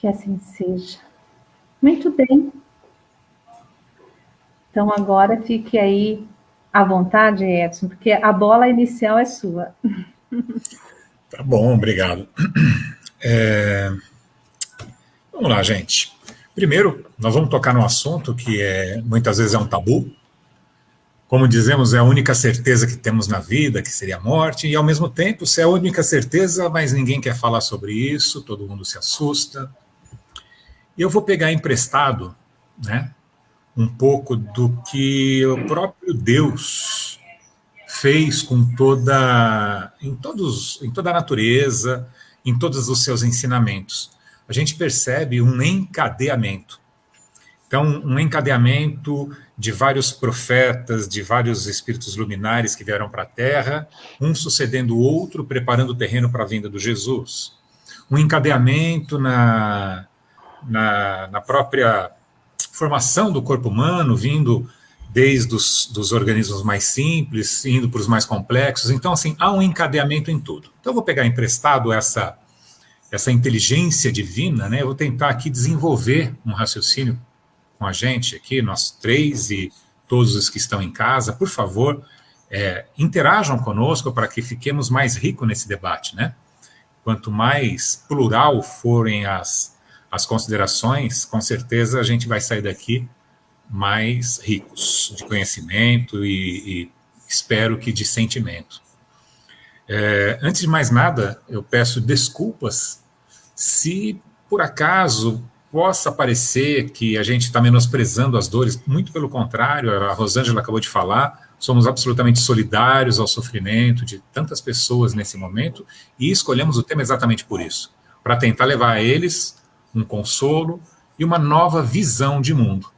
Que assim seja. Muito bem. Então, agora fique aí à vontade, Edson, porque a bola inicial é sua. Tá bom, obrigado. Vamos lá, gente. Primeiro, nós vamos tocar num assunto que muitas vezes é um tabu. Como dizemos, é a única certeza que temos na vida, que seria a morte, e ao mesmo tempo, se é a única certeza, mas ninguém quer falar sobre isso, todo mundo se assusta. E eu vou pegar emprestado, né, um pouco do que o próprio Deus fez em toda a natureza, em todos os seus ensinamentos. A gente percebe um encadeamento. Então, um encadeamento de vários profetas, de vários espíritos luminares que vieram para a Terra, um sucedendo o outro, preparando o terreno para a vinda do Jesus. Um encadeamento na própria formação do corpo humano, vindo desde dos organismos mais simples, indo para os mais complexos. Então, assim, há um encadeamento em tudo. Então, eu vou pegar emprestado essa inteligência divina, né? Eu vou tentar aqui desenvolver um raciocínio com a gente aqui, nós três e todos os que estão em casa. Por favor, interajam conosco para que fiquemos mais ricos nesse debate, né? Quanto mais plural forem as considerações, com certeza a gente vai sair daqui mais ricos de conhecimento e espero que de sentimento. Antes de mais nada, eu peço desculpas se por acaso possa parecer que a gente está menosprezando as dores, muito pelo contrário, a Rosângela acabou de falar, somos absolutamente solidários ao sofrimento de tantas pessoas nesse momento e escolhemos o tema exatamente por isso, para tentar levar a eles um consolo e uma nova visão de mundo.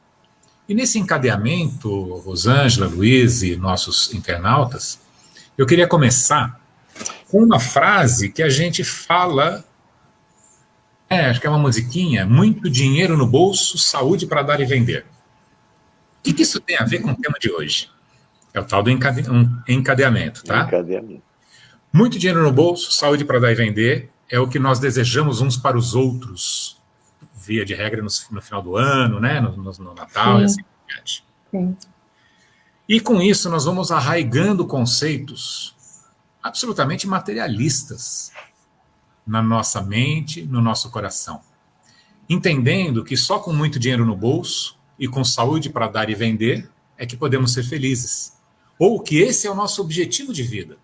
E nesse encadeamento, Rosângela, Luiz e nossos internautas, eu queria começar com uma frase que a gente fala, acho que é uma musiquinha, muito dinheiro no bolso, saúde para dar e vender. O que isso tem a ver com o tema de hoje? É o tal do encadeamento, tá? Encadeamento. Muito dinheiro no bolso, saúde para dar e vender, é o que nós desejamos uns para os outros, via de regra no final do ano, né, no Natal, Sim. E assim por diante. Sim. E com isso nós vamos arraigando conceitos absolutamente materialistas na nossa mente, no nosso coração. Entendendo que só com muito dinheiro no bolso e com saúde para dar e vender é que podemos ser felizes. Ou que esse é o nosso objetivo de vida.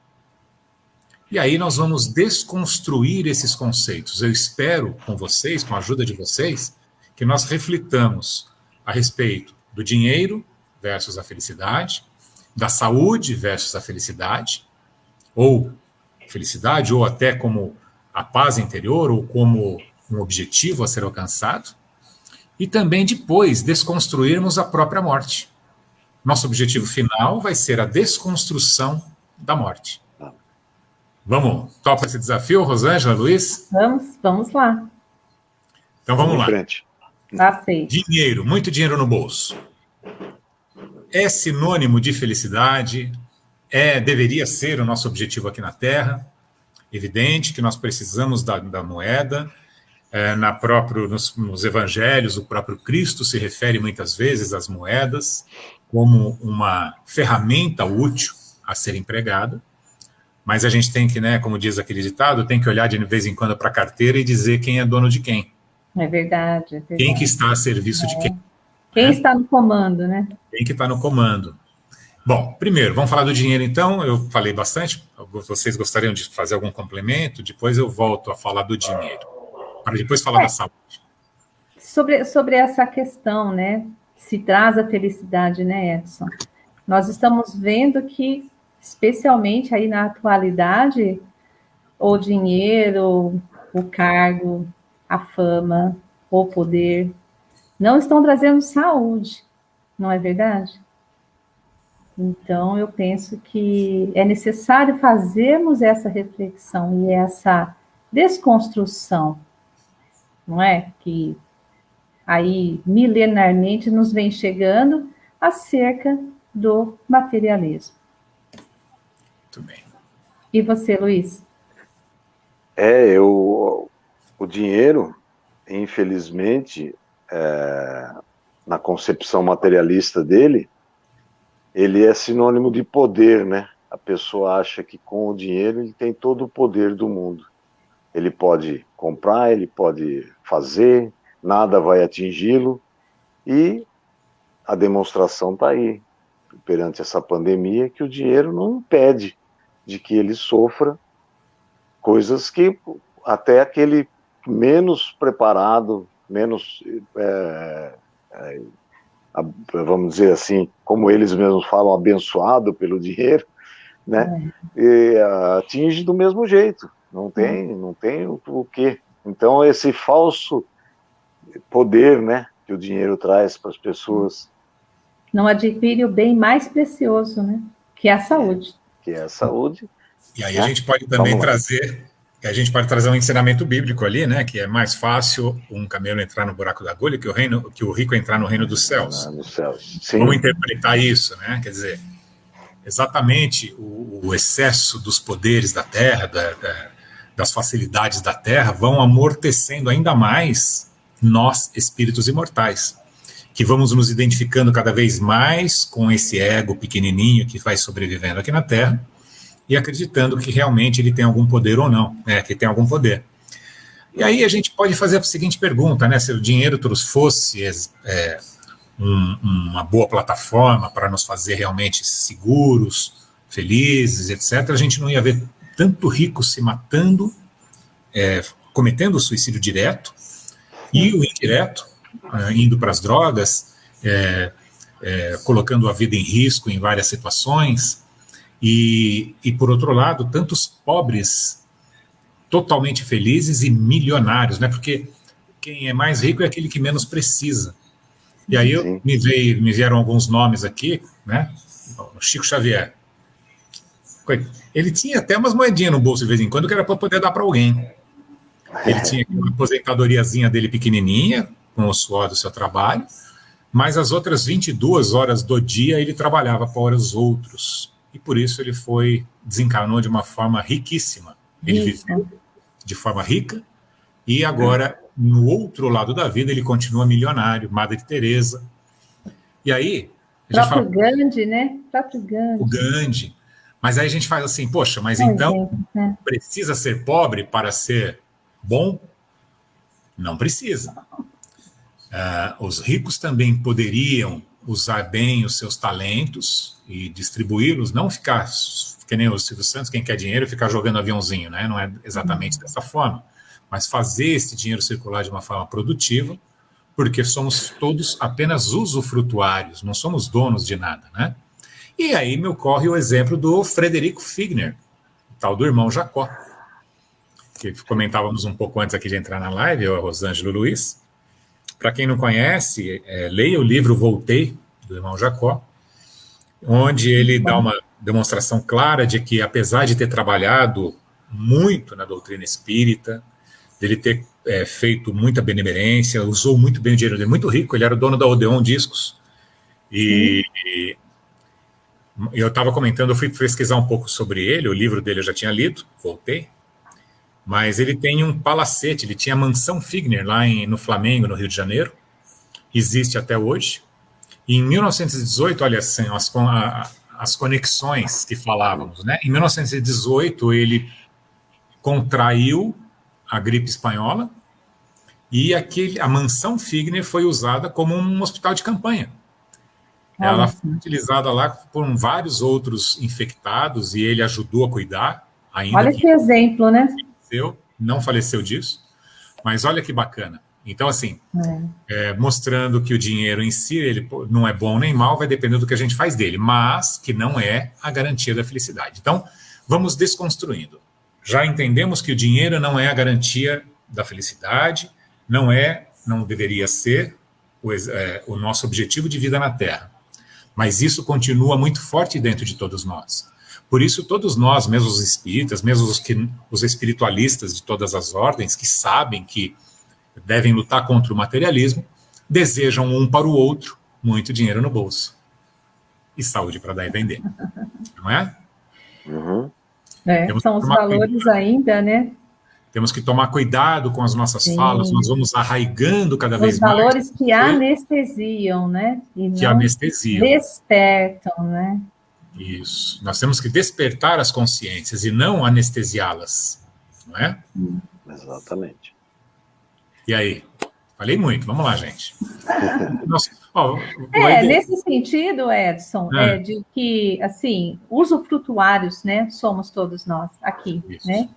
E aí nós vamos desconstruir esses conceitos. Eu espero com vocês, com a ajuda de vocês, que nós reflitamos a respeito do dinheiro versus a felicidade, da saúde versus a felicidade, ou até como a paz interior, ou como um objetivo a ser alcançado, e também depois desconstruirmos a própria morte. Nosso objetivo final vai ser a desconstrução da morte. Vamos, topa esse desafio, Rosângela, Luiz? Vamos lá. Então vamos lá. Frente. Aceito. Dinheiro, muito dinheiro no bolso. É sinônimo de felicidade? Deveria ser o nosso objetivo aqui na Terra? Evidente que nós precisamos da moeda. Nos evangelhos, o próprio Cristo se refere muitas vezes às moedas como uma ferramenta útil a ser empregada. Mas a gente tem que, né, como diz aquele ditado, tem que olhar de vez em quando para a carteira e dizer quem é dono de quem. É verdade, é verdade. Quem que está a serviço de quem. Quem está no comando, né? Quem que está no comando. Bom, primeiro, vamos falar do dinheiro então. Eu falei bastante. Vocês gostariam de fazer algum complemento? Depois eu volto a falar do dinheiro. Para depois falar da saúde. Sobre essa questão, né? Se traz a felicidade, né, Edson? Nós estamos vendo que, especialmente aí na atualidade, o dinheiro, o cargo, a fama, o poder, não estão trazendo saúde, não é verdade? Então, eu penso que é necessário fazermos essa reflexão e essa desconstrução, não é? Que aí, milenarmente, nos vem chegando acerca do materialismo. Muito bem. E você, Luiz? O dinheiro, infelizmente, na concepção materialista dele, ele é sinônimo de poder, né? A pessoa acha que com o dinheiro ele tem todo o poder do mundo. Ele pode comprar, ele pode fazer, nada vai atingi-lo, e a demonstração está aí, perante essa pandemia, que o dinheiro não impede de que ele sofra coisas que até aquele menos preparado, menos, vamos dizer assim, como eles mesmos falam, abençoado pelo dinheiro, né? E atinge do mesmo jeito, não tem o quê. Então esse falso poder, né, que o dinheiro traz para as pessoas, não adquire o bem mais precioso, né? Que é a saúde. Que é a saúde. E aí a gente pode também trazer um ensinamento bíblico ali, né? Que é mais fácil um camelo entrar no buraco da agulha que o rico entrar no reino dos céus. Nos céus. Sim. Vamos interpretar isso, né? Quer dizer, exatamente o excesso dos poderes da terra, das facilidades da terra, vão amortecendo ainda mais nós, espíritos imortais, que vamos nos identificando cada vez mais com esse ego pequenininho que vai sobrevivendo aqui na Terra e acreditando que realmente ele tem algum poder ou não, né, que tem algum poder. E aí a gente pode fazer a seguinte pergunta, né, se o dinheiro fosse uma boa plataforma para nos fazer realmente seguros, felizes, etc., a gente não ia ver tanto rico se matando, cometendo o suicídio direto, e o indireto, indo para as drogas, colocando a vida em risco em várias situações, e por outro lado, tantos pobres totalmente felizes e milionários, né? Porque quem é mais rico é aquele que menos precisa. E aí me vieram alguns nomes aqui, né? O Chico Xavier. Ele tinha até umas moedinhas no bolso de vez em quando que era para poder dar para alguém. Ele tinha uma aposentadoriazinha dele pequenininha, com o suor do seu trabalho, mas as outras 22 horas do dia ele trabalhava para os outros. E por isso ele desencarnou de uma forma riquíssima. Ele viveu de forma rica e agora, no outro lado da vida, ele continua milionário, Madre Teresa. E aí... Próprio Gandhi, né? O Gandhi. Mas aí a gente faz assim, poxa, mas então precisa ser pobre para ser bom? Não precisa. Os ricos também poderiam usar bem os seus talentos e distribuí-los, não ficar, que nem o Silvio Santos, quem quer dinheiro, ficar jogando aviãozinho, né? Não é exatamente dessa forma, mas fazer esse dinheiro circular de uma forma produtiva, porque somos todos apenas usufrutuários, não somos donos de nada, né? E aí me ocorre o exemplo do Frederico Figner, o tal do irmão Jacó, que comentávamos um pouco antes aqui de entrar na live, eu, a Rosângela e o Luiz. Para quem não conhece, leia o livro Voltei, do irmão Jacó, onde ele dá uma demonstração clara de que, apesar de ter trabalhado muito na doutrina espírita, dele ter feito muita benemerência, usou muito bem o dinheiro dele, muito rico, ele era o dono da Odeon Discos, e eu estava comentando, eu fui pesquisar um pouco sobre ele, o livro dele eu já tinha lido, Voltei, mas ele tem um palacete, ele tinha a Mansão Figner lá no Flamengo, no Rio de Janeiro, existe até hoje, e em 1918, olha assim, as conexões que falávamos, né? Em 1918 ele contraiu a gripe espanhola e a Mansão Figner foi usada como um hospital de campanha. Ela foi utilizada lá por vários outros infectados e ele ajudou a cuidar. Ainda olha que exemplo, né? Não faleceu disso, mas olha que bacana. Então, assim, mostrando que o dinheiro em si ele não é bom nem mal, vai depender do que a gente faz dele, mas que não é a garantia da felicidade. Então, vamos desconstruindo. Já entendemos que o dinheiro não é a garantia da felicidade, não deveria ser o nosso objetivo de vida na Terra. Mas isso continua muito forte dentro de todos nós. Por isso, todos nós, mesmo os espíritas, mesmo os espiritualistas de todas as ordens, que sabem que devem lutar contra o materialismo, desejam um para o outro muito dinheiro no bolso. E saúde para dar e vender. Não é? Uhum. São os valores ainda, né? Temos que tomar cuidado com as nossas falas, nós vamos arraigando cada vez mais. Os valores que anestesiam, né? E que não anestesiam. despertam, né? Isso. Nós temos que despertar as consciências e não anestesiá-las, não é? Exatamente. E aí? Falei muito, vamos lá, gente. Nossa, nesse sentido, Edson, de que, assim, usufrutuários, né, somos todos nós aqui, isso. Né?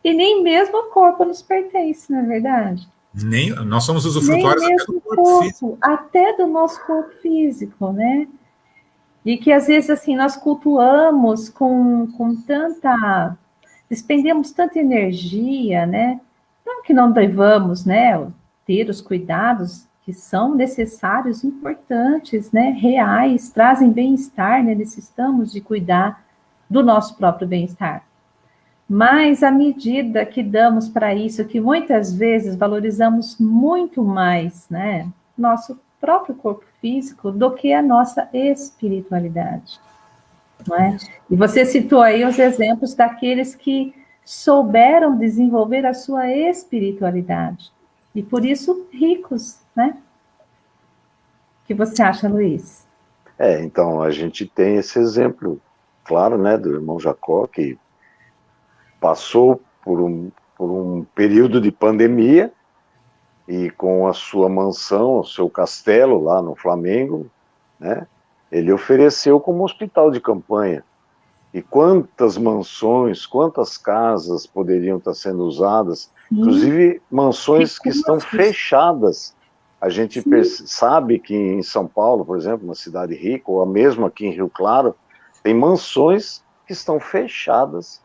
E nem mesmo o corpo nos pertence, não é verdade? Nós somos usufrutuários nem até do corpo físico. Até do nosso corpo físico, né? E que, às vezes, assim, nós cultuamos com tanta... Despendemos tanta energia, né? Não que não devamos, né, ter os cuidados que são necessários, importantes, né, reais, trazem bem-estar, né? Necessitamos de cuidar do nosso próprio bem-estar. Mas à medida que damos para isso, que muitas vezes valorizamos muito mais, né, nosso próprio corpo físico do que a nossa espiritualidade, não é? E você citou aí os exemplos daqueles que souberam desenvolver a sua espiritualidade e por isso ricos, né? O que você acha, Luiz? Então a gente tem esse exemplo, claro, né, do irmão Jacó, que passou por um período de pandemia e com a sua mansão, o seu castelo lá no Flamengo, né, ele ofereceu como hospital de campanha. E quantas mansões, quantas casas poderiam estar sendo usadas, inclusive mansões que estão fechadas. A gente sabe que em São Paulo, por exemplo, uma cidade rica, ou a mesma aqui em Rio Claro, tem mansões que estão fechadas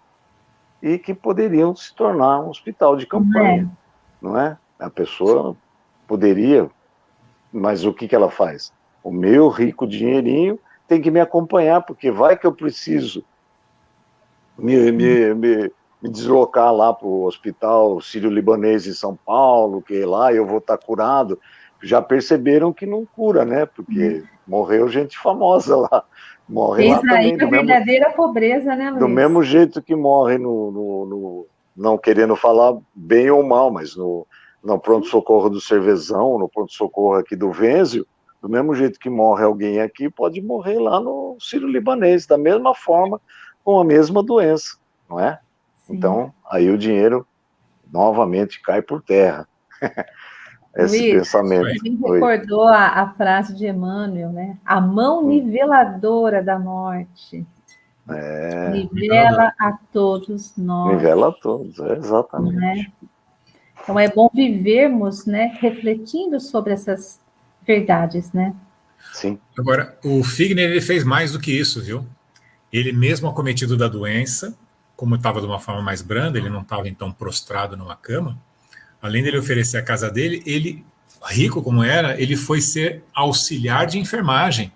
e que poderiam se tornar um hospital de campanha, não é? A pessoa poderia, mas o que ela faz? O meu rico dinheirinho tem que me acompanhar, porque vai que eu preciso me deslocar lá para o hospital sírio-libanês em São Paulo, que lá eu vou estar curado. Já perceberam que não cura, né? Porque morreu gente famosa lá. Morre lá também. Isso aí é verdadeira pobreza, né, Luiz? Do mesmo jeito que morre não querendo falar bem ou mal, mas no pronto-socorro do Cervezão, no pronto-socorro aqui do Venzio, do mesmo jeito que morre alguém aqui, pode morrer lá no sírio-libanês, da mesma forma, com a mesma doença, não é? Sim. Então, aí o dinheiro novamente cai por terra. Esse Luiz, pensamento. Me recordou a frase de Emmanuel, né? A mão niveladora da morte. Nivela a todos nós. Nivela a todos, exatamente. Né? Então é bom vivermos, né, refletindo sobre essas verdades, né? Sim. Agora, o Figner, ele fez mais do que isso, viu? Ele mesmo acometido da doença, como estava de uma forma mais branda, ele não estava então prostrado numa cama, além dele oferecer a casa dele, ele, rico como era, ele foi ser auxiliar de enfermagem.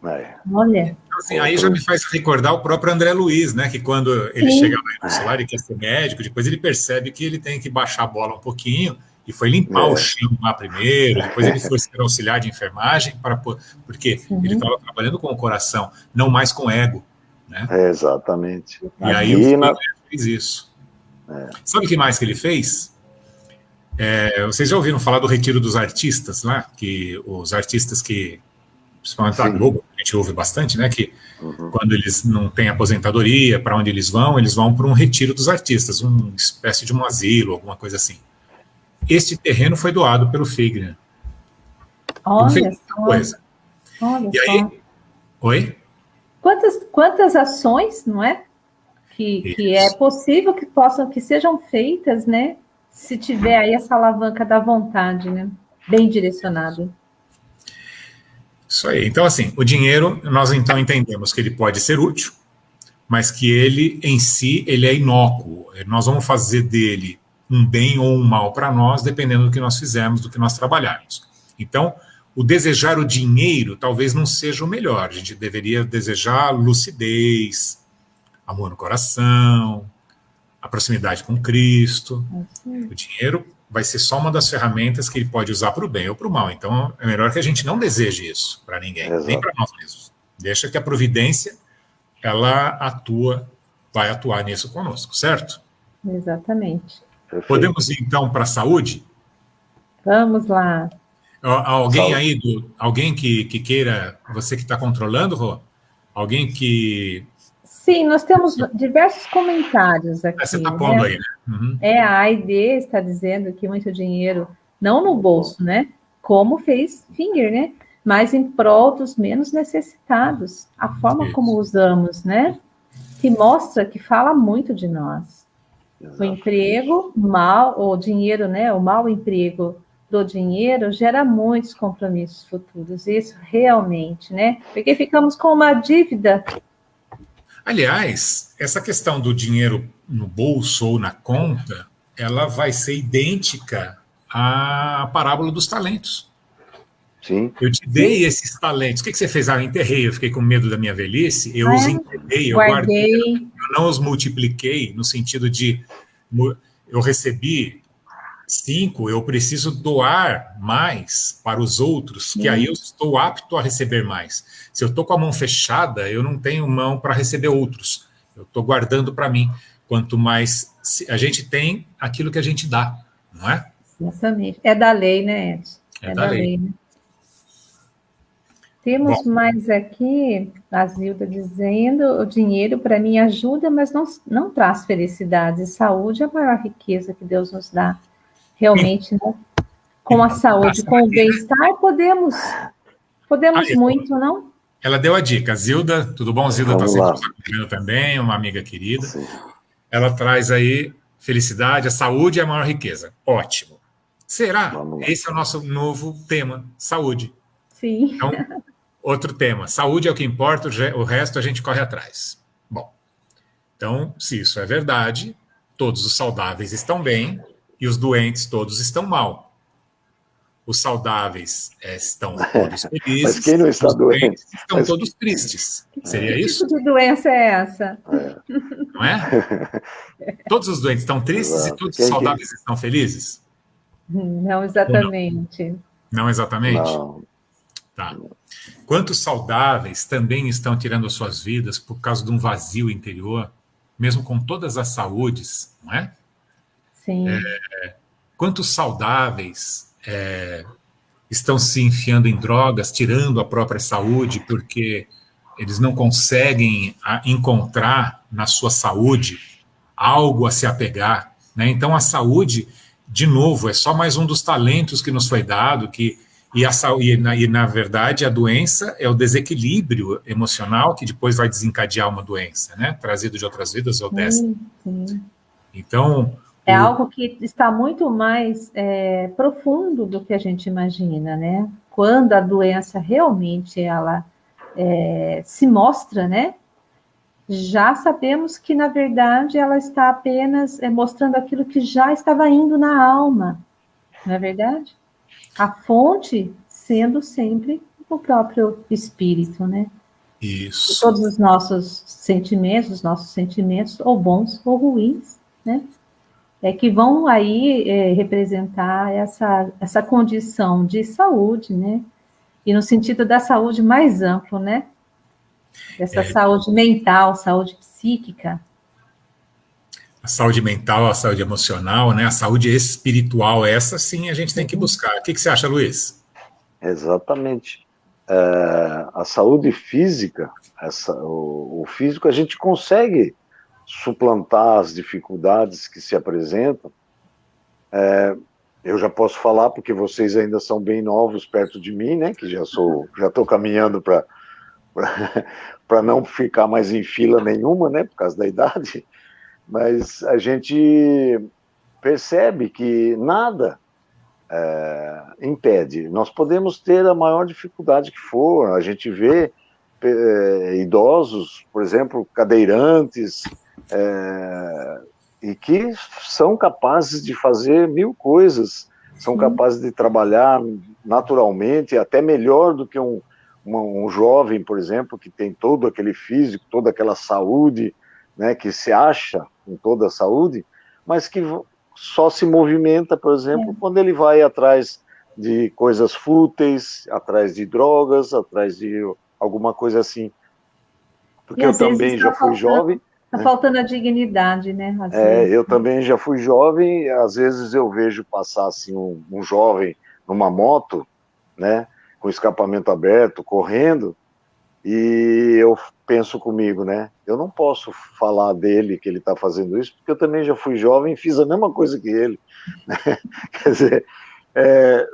Olha. Então, assim, aí já me faz recordar o próprio André Luiz, né? Que quando ele chega lá no celular e quer ser médico, depois ele percebe que ele tem que baixar a bola um pouquinho e foi limpar o chão lá primeiro, depois ele foi ser auxiliar de enfermagem, porque ele estava trabalhando com o coração, não mais com o ego. Né? Exatamente. E aí o Figner fez isso. Sabe o que mais que ele fez? Vocês já ouviram falar do retiro dos artistas, né? Que os artistas que, principalmente a Globo, a gente ouve bastante, né? Que quando eles não têm aposentadoria, para onde eles vão para um retiro dos artistas, uma espécie de um asilo, alguma coisa assim. Este terreno foi doado pelo Figner. Olha só. Coisa. Olha e aí, só. Oi? Quantas ações, não é? Que é possível que sejam feitas, né? Se tiver aí essa alavanca da vontade, né? Bem direcionada. Isso aí. Então, assim, o dinheiro, nós então entendemos que ele pode ser útil, mas que ele, em si, ele é inócuo. Nós vamos fazer dele um bem ou um mal para nós, dependendo do que nós fizermos, do que nós trabalharmos. Então, o desejar o dinheiro talvez não seja o melhor. A gente deveria desejar lucidez, amor no coração, a proximidade com Cristo. O dinheiro vai ser só uma das ferramentas que ele pode usar para o bem ou para o mal. Então, é melhor que a gente não deseje isso para ninguém, nem para nós mesmos. Deixa que a providência, ela vai atuar nisso conosco, certo? Exatamente. Perfeito. Podemos ir, então, para a saúde? Vamos lá. Alguém aí, alguém que queira, você que está controlando, Rô? Alguém que... Sim, nós temos diversos comentários aqui. Você está pondo aí, né? Uhum. A Aide está dizendo que muito dinheiro, não no bolso, né? Como fez Finger, né? Mas em prol dos menos necessitados. A forma como usamos, né? Que mostra, que fala muito de nós. O emprego, o dinheiro, né? O mau emprego do dinheiro gera muitos compromissos futuros. Isso realmente, né? Porque ficamos com uma dívida. Aliás, essa questão do dinheiro no bolso ou na conta, ela vai ser idêntica à parábola dos talentos. Sim. Eu te dei esses talentos. O que você fez? Eu enterrei, eu fiquei com medo da minha velhice, eu os enterrei, eu guardei, eu não os multipliquei, no sentido de eu recebi 5, eu preciso doar mais para os outros, que aí eu estou apto a receber mais. Se eu estou com a mão fechada, eu não tenho mão para receber outros. Eu estou guardando para mim. Quanto mais a gente tem, aquilo que a gente dá, não é? Exatamente. É da lei, né, Edson? É da lei. Né? Temos mais aqui, a Zilda dizendo, o dinheiro para mim ajuda, mas não traz felicidade. Saúde é a maior riqueza que Deus nos dá. Realmente, né? Com a saúde, com o bem-estar, podemos muito, não? Ela deu a dica. Zilda, tudo bom? Zilda está sempre nos acompanhando também, uma amiga querida. Sim. Ela traz aí felicidade, a saúde é a maior riqueza. Ótimo. Será? Esse é o nosso novo tema, saúde. Sim. Então, outro tema, saúde é o que importa, o resto a gente corre atrás. Bom, então, se isso é verdade, todos os saudáveis estão bem e os doentes todos estão mal. Os saudáveis estão todos felizes. Mas quem não está doente? Estão todos tristes. Seria isso? Que tipo de doença é essa? Não é? Todos os doentes estão tristes e todos os saudáveis estão felizes? Não exatamente. Não exatamente? Não. Tá. Quantos saudáveis também estão tirando as suas vidas por causa de um vazio interior, mesmo com todas as saúdes, não é? Sim. Quantos saudáveis estão se enfiando em drogas, tirando a própria saúde, porque eles não conseguem encontrar na sua saúde algo a se apegar, né? Então a saúde, de novo, é só mais um dos talentos que nos foi dado, e na verdade a doença é o desequilíbrio emocional que depois vai desencadear uma doença, né? Trazido de outras vidas ou dessa. Sim. Então... É algo que está muito mais profundo do que a gente imagina, né? Quando a doença realmente ela se mostra, né? Já sabemos que, na verdade, ela está apenas mostrando aquilo que já estava indo na alma, não é verdade? A fonte sendo sempre o próprio espírito, né? Isso. E todos os nossos sentimentos, ou bons ou ruins, né? Que vão aí representar essa condição de saúde, né? E no sentido da saúde mais amplo, né? Essa saúde mental, saúde psíquica. A saúde mental, a saúde emocional, né? A saúde espiritual, essa sim a gente tem que buscar. O que você acha, Luiz? Exatamente. A saúde física, o físico, a gente consegue suplantar as dificuldades que se apresentam. Eu já posso falar, porque vocês ainda são bem novos perto de mim, né? Que já estou caminhando para não ficar mais em fila nenhuma, né? Por causa da idade. Mas a gente percebe que nada impede. Nós podemos ter a maior dificuldade que for. A gente vê idosos, por exemplo, cadeirantes, e que são capazes de fazer 1000 coisas, são capazes de trabalhar naturalmente, até melhor do que um jovem, por exemplo, que tem todo aquele físico, toda aquela saúde, né, que se acha com toda a saúde, mas que só se movimenta, por exemplo, quando ele vai atrás de coisas fúteis, atrás de drogas, atrás de alguma coisa assim. Porque eu também já fui jovem, Tá faltando a dignidade, né? Às É, vezes. eu também já fui jovem, às vezes eu vejo passar assim um jovem numa moto, né, com escapamento aberto, correndo, e eu penso comigo, né, eu não posso falar dele que ele está fazendo isso, porque eu também já fui jovem e fiz a mesma coisa que ele. Né? Quer dizer,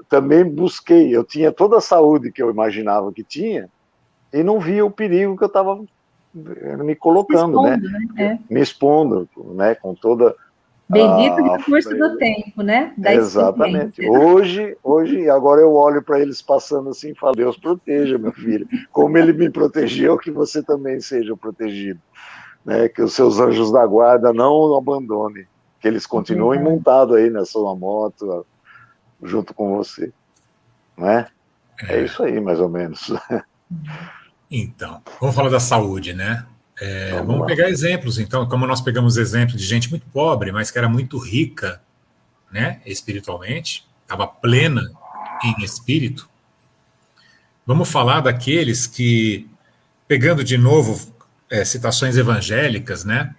também busquei, eu tinha toda a saúde que eu imaginava que tinha, e não via o perigo que eu estava me colocando, Se né? expondo, né? Me expondo, né? Com toda Bendito a... recurso do tempo, né? Da Exatamente. experiência. Hoje, agora eu olho para eles passando assim e falo, Deus proteja, meu filho. Como ele me protegeu, que você também seja protegido. Né? Que os seus anjos da guarda não o abandonem. Que eles continuem montados aí na sua moto, junto com você. Né? É isso aí, mais ou menos. Então, vamos falar da saúde, né? Vamos Lá. pegar exemplos, então, como nós pegamos exemplos de gente muito pobre, mas que era muito rica, né, espiritualmente, estava plena em espírito. Vamos falar daqueles que, pegando de novo citações evangélicas, né?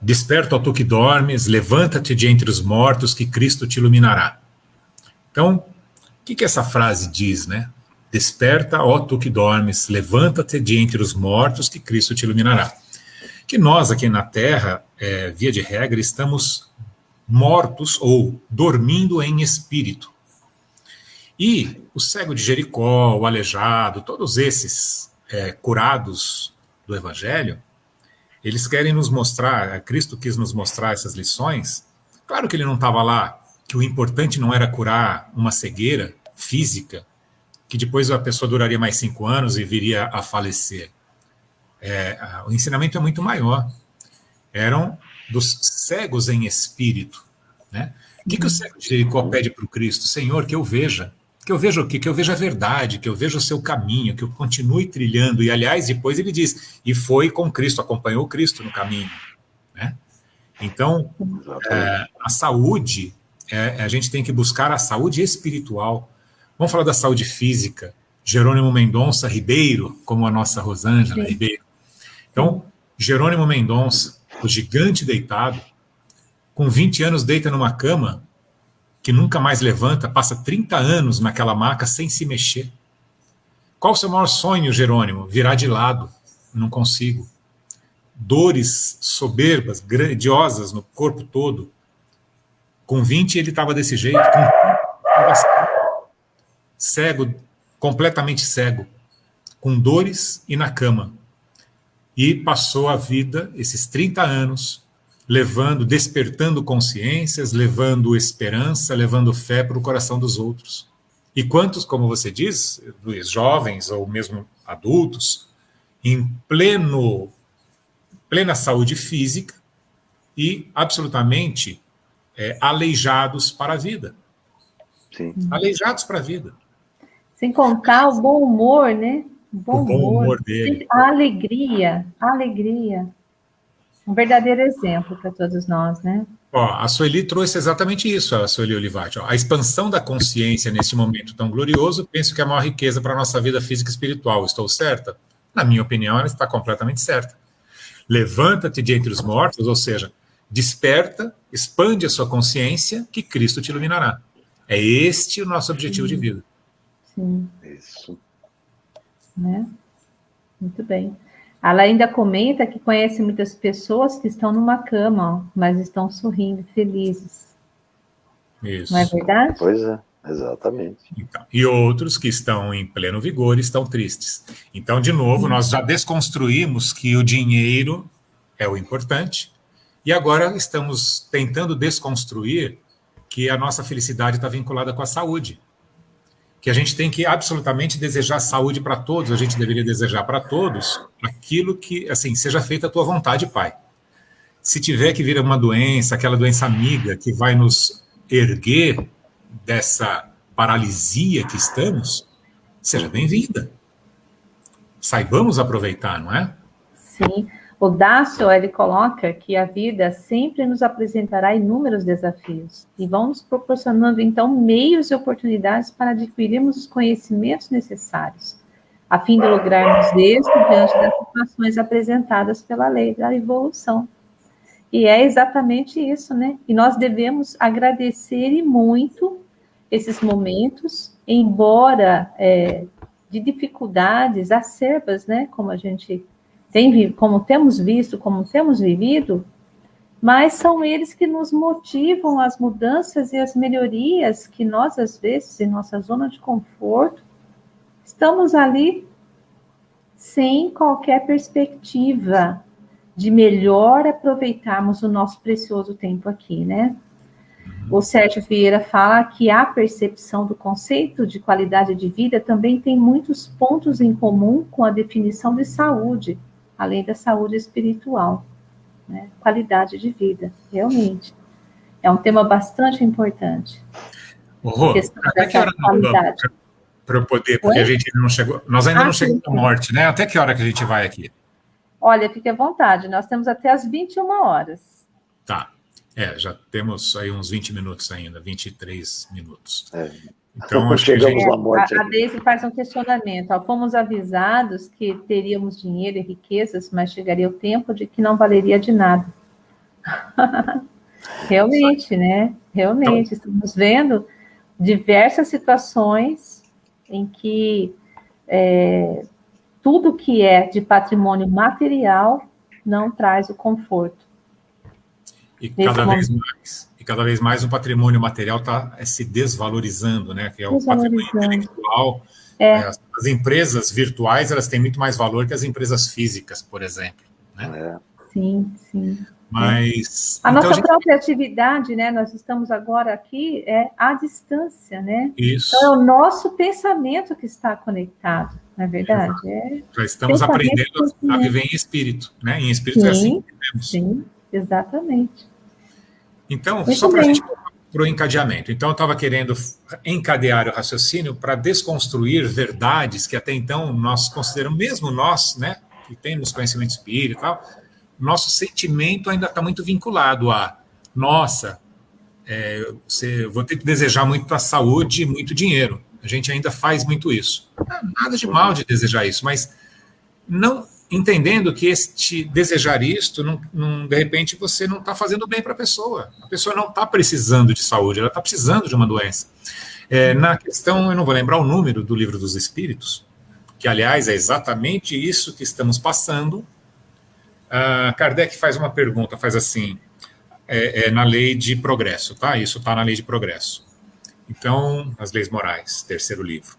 Desperta, ó tu que dormes, levanta-te de entre os mortos, que Cristo te iluminará. Então, o que essa frase diz, né? Desperta, ó tu que dormes, levanta-te de entre os mortos, que Cristo te iluminará. Que nós aqui na Terra, via de regra, estamos mortos ou dormindo em espírito. E o cego de Jericó, o aleijado, todos esses curados do Evangelho, eles querem nos mostrar, Cristo quis nos mostrar essas lições. Claro que ele não estava lá, que o importante não era curar uma cegueira física, que depois a pessoa duraria mais 5 anos e viria a falecer. O ensinamento é muito maior. Eram dos cegos em espírito. Né? O que o cego de Jericó pede para o Cristo? Senhor, que eu veja. Que eu veja o quê? Que eu veja a verdade, que eu veja o seu caminho, que eu continue trilhando. E, aliás, depois ele diz, e foi com Cristo, acompanhou Cristo no caminho. Né? Então, a saúde, a gente tem que buscar a saúde espiritual. Vamos falar da saúde física. Jerônimo Mendonça Ribeiro, como a nossa Rosângela Ribeiro. Então, Jerônimo Mendonça, o gigante deitado, com 20 anos deita numa cama, que nunca mais levanta, passa 30 anos naquela maca sem se mexer. Qual o seu maior sonho, Jerônimo? Virar de lado. Não consigo. Dores soberbas, grandiosas no corpo todo. Com 20 ele estava desse jeito, cego, completamente cego, com dores e na cama. E passou a vida, esses 30 anos, despertando consciências, levando esperança, levando fé para o coração dos outros. E quantos, como você diz, Luiz, jovens ou mesmo adultos, em plena saúde física e absolutamente aleijados para a vida. Sim. Aleijados para a vida. Sem contar o bom humor, né? O bom humor dele. A alegria. Um verdadeiro exemplo para todos nós, né? A Sueli trouxe exatamente isso, a Sueli Olivati. A expansão da consciência neste momento tão glorioso, penso que é a maior riqueza para a nossa vida física e espiritual. Estou certa? Na minha opinião, ela está completamente certa. Levanta-te de entre os mortos, ou seja, desperta, expande a sua consciência, que Cristo te iluminará. É este o nosso objetivo de vida. Sim. Isso. Né? Muito bem. Ela ainda comenta que conhece muitas pessoas que estão numa cama, mas estão sorrindo, felizes. Isso. Não é verdade? Pois é, exatamente. Então, e outros que estão em pleno vigor estão tristes. Então, de novo, nós já desconstruímos que o dinheiro é o importante, e agora estamos tentando desconstruir que a nossa felicidade está vinculada com a saúde. Que a gente tem que absolutamente desejar saúde para todos, a gente deveria desejar para todos aquilo que, assim, seja feita a tua vontade, Pai. Se tiver que vir uma doença, aquela doença amiga que vai nos erguer dessa paralisia que estamos, seja bem-vinda. Saibamos aproveitar, não é? Sim. O Dácio, ele coloca que a vida sempre nos apresentará inúmeros desafios e vão nos proporcionando, então, meios e oportunidades para adquirirmos os conhecimentos necessários. a fim de lograrmos êxito diante das situações apresentadas pela lei da evolução. E é exatamente isso, né? E nós devemos agradecer e muito esses momentos, embora de dificuldades acerbas, né? Como a gente como temos visto, como temos vivido, mas são eles que nos motivam as mudanças e as melhorias que nós, às vezes, em nossa zona de conforto, estamos ali sem qualquer perspectiva de melhor aproveitarmos o nosso precioso tempo aqui, né? O Sérgio Vieira fala que a percepção do conceito de qualidade de vida também tem muitos pontos em comum com a definição de saúde, além da saúde espiritual, né? Qualidade de vida, realmente. É um tema bastante importante. Rô, até que hora para eu poder, porque a gente ainda não chegou, nós ainda não chegamos à morte, né? Até que hora que a gente vai aqui? Olha, fique à vontade, nós temos até as 21 horas. Tá, já temos aí uns 20 minutos ainda, 23 minutos. Então, acho chegamos à morte. A Deise faz um questionamento. Fomos avisados que teríamos dinheiro e riquezas, mas chegaria o tempo de que não valeria de nada. Realmente, né? Realmente, estamos vendo diversas situações em que tudo que é de patrimônio material não traz o conforto. E cada vez mais o patrimônio material está se desvalorizando, né? Que é o patrimônio intelectual. As empresas virtuais, elas têm muito mais valor que as empresas físicas, por exemplo, né? Sim, sim. Mas a nossa própria atividade, né? Nós estamos agora aqui à distância, né? Isso. Então é o nosso pensamento que está conectado, não é verdade? Já estamos aprendendo a viver em espírito, né? Em espírito é assim que vivemos. Sim, exatamente. Então, muito só para a gente para o encadeamento. Então, eu estava querendo encadear o raciocínio para desconstruir verdades que até então nós consideramos, mesmo nós, né, que temos conhecimento espírita e tal, nosso sentimento ainda está muito vinculado a, nossa, vou ter que desejar muito a saúde e muito dinheiro. A gente ainda faz muito isso. Nada de mal de desejar isso, mas não entendendo que desejar isto, de repente, você não está fazendo bem para a pessoa não está precisando de saúde, ela está precisando de uma doença. Na questão, eu não vou lembrar o número do Livro dos Espíritos, que, aliás, é exatamente isso que estamos passando. Kardec faz uma pergunta, faz assim, na lei de progresso, tá? Isso está na lei de progresso. Então, as leis morais, terceiro livro.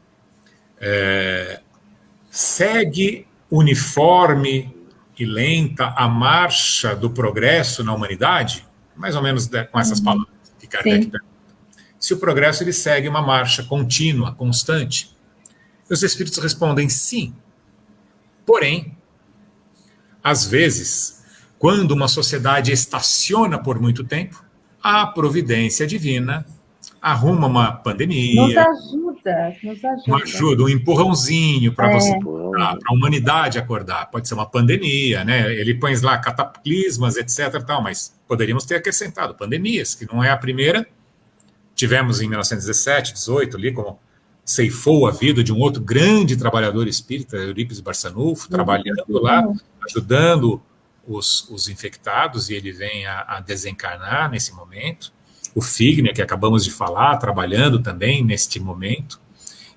Segue uniforme e lenta a marcha do progresso na humanidade? Mais ou menos com essas palavras que Kardec pergunta. Se o progresso ele segue uma marcha contínua, constante, os espíritos respondem sim. Porém, às vezes, quando uma sociedade estaciona por muito tempo, a providência divina arruma uma pandemia. Nos ajuda. Uma ajuda, um empurrãozinho para a humanidade acordar. Pode ser uma pandemia, né? Ele põe lá cataclismas, etc. Tal, mas poderíamos ter acrescentado pandemias, que não é a primeira. Tivemos em 1917, 18, ali, como ceifou a vida de um outro grande trabalhador espírita, Eurípides Barçanufo, trabalhando lá, ajudando os infectados, e ele vem a desencarnar nesse momento. O Figner, que acabamos de falar, trabalhando também neste momento.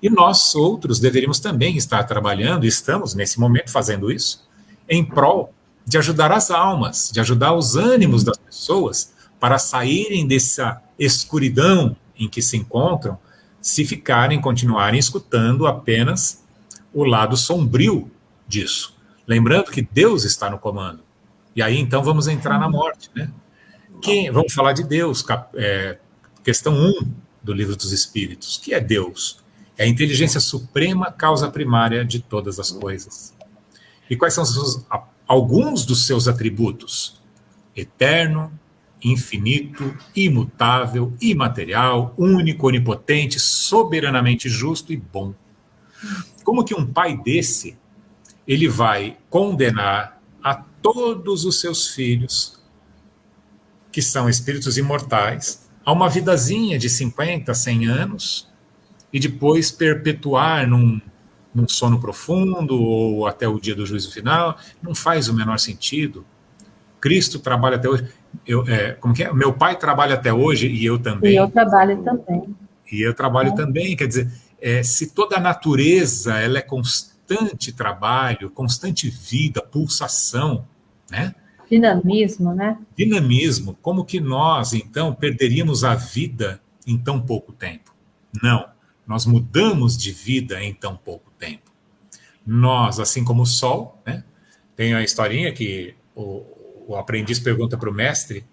E nós, outros, deveríamos também estar trabalhando, e estamos nesse momento fazendo isso, em prol de ajudar as almas, de ajudar os ânimos das pessoas para saírem dessa escuridão em que se encontram, se continuarem escutando apenas o lado sombrio disso. Lembrando que Deus está no comando. E aí, então, vamos entrar na morte, né? Vamos falar de Deus, questão 1 do Livro dos Espíritos. O que é Deus? É a inteligência suprema, causa primária de todas as coisas. E quais são alguns dos seus atributos? Eterno, infinito, imutável, imaterial, único, onipotente, soberanamente justo e bom. Como que um pai desse, ele vai condenar a todos os seus filhos, que são espíritos imortais, a uma vidazinha de 50, 100 anos, e depois perpetuar num num sono profundo ou até o dia do juízo final, não faz o menor sentido. Cristo trabalha até hoje. Como que é? Meu pai trabalha até hoje e eu também. E eu trabalho também. E eu trabalho também, quer dizer, se toda a natureza ela é constante trabalho, constante vida, pulsação, né? Dinamismo, né? Dinamismo, como que nós, então, perderíamos a vida em tão pouco tempo? Não, nós mudamos de vida em tão pouco tempo. Nós, assim como o Sol, né? Tem a historinha que o aprendiz pergunta para o mestre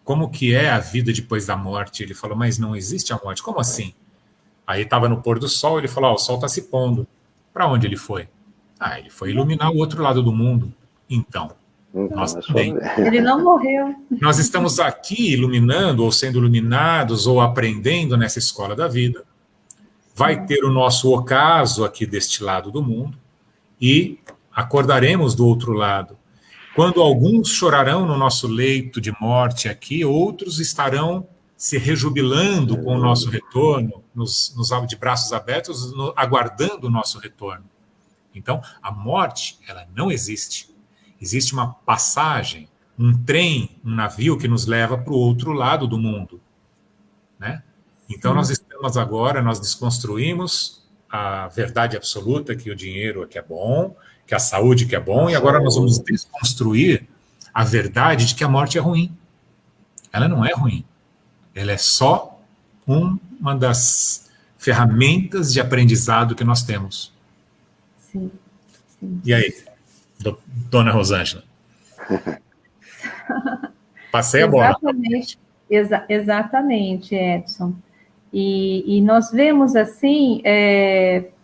como que é a vida depois da morte. Ele falou, mas não existe a morte. Como assim? Aí estava no pôr do sol, ele falou, o sol está se pondo. Para onde ele foi? Ele foi iluminar o outro lado do mundo. Então, nós também. Ele não morreu. Nós estamos aqui iluminando, ou sendo iluminados, ou aprendendo nessa escola da vida. Vai ter o nosso ocaso aqui deste lado do mundo e acordaremos do outro lado. Quando alguns chorarão no nosso leito de morte aqui, outros estarão se rejubilando com o nosso retorno, de braços abertos, aguardando o nosso retorno. Então, a morte, ela não existe. Existe uma passagem, um trem, um navio que nos leva para o outro lado do mundo, né? Então, nós estamos agora, nós desconstruímos a verdade absoluta que o dinheiro que é bom, que a saúde que é bom, e agora nós vamos desconstruir a verdade de que a morte é ruim. Ela não é ruim. Ela é só uma das ferramentas de aprendizado que nós temos. Sim. E aí, dona Rosângela? Passei a bola. Exatamente, Edson. E nós vemos assim,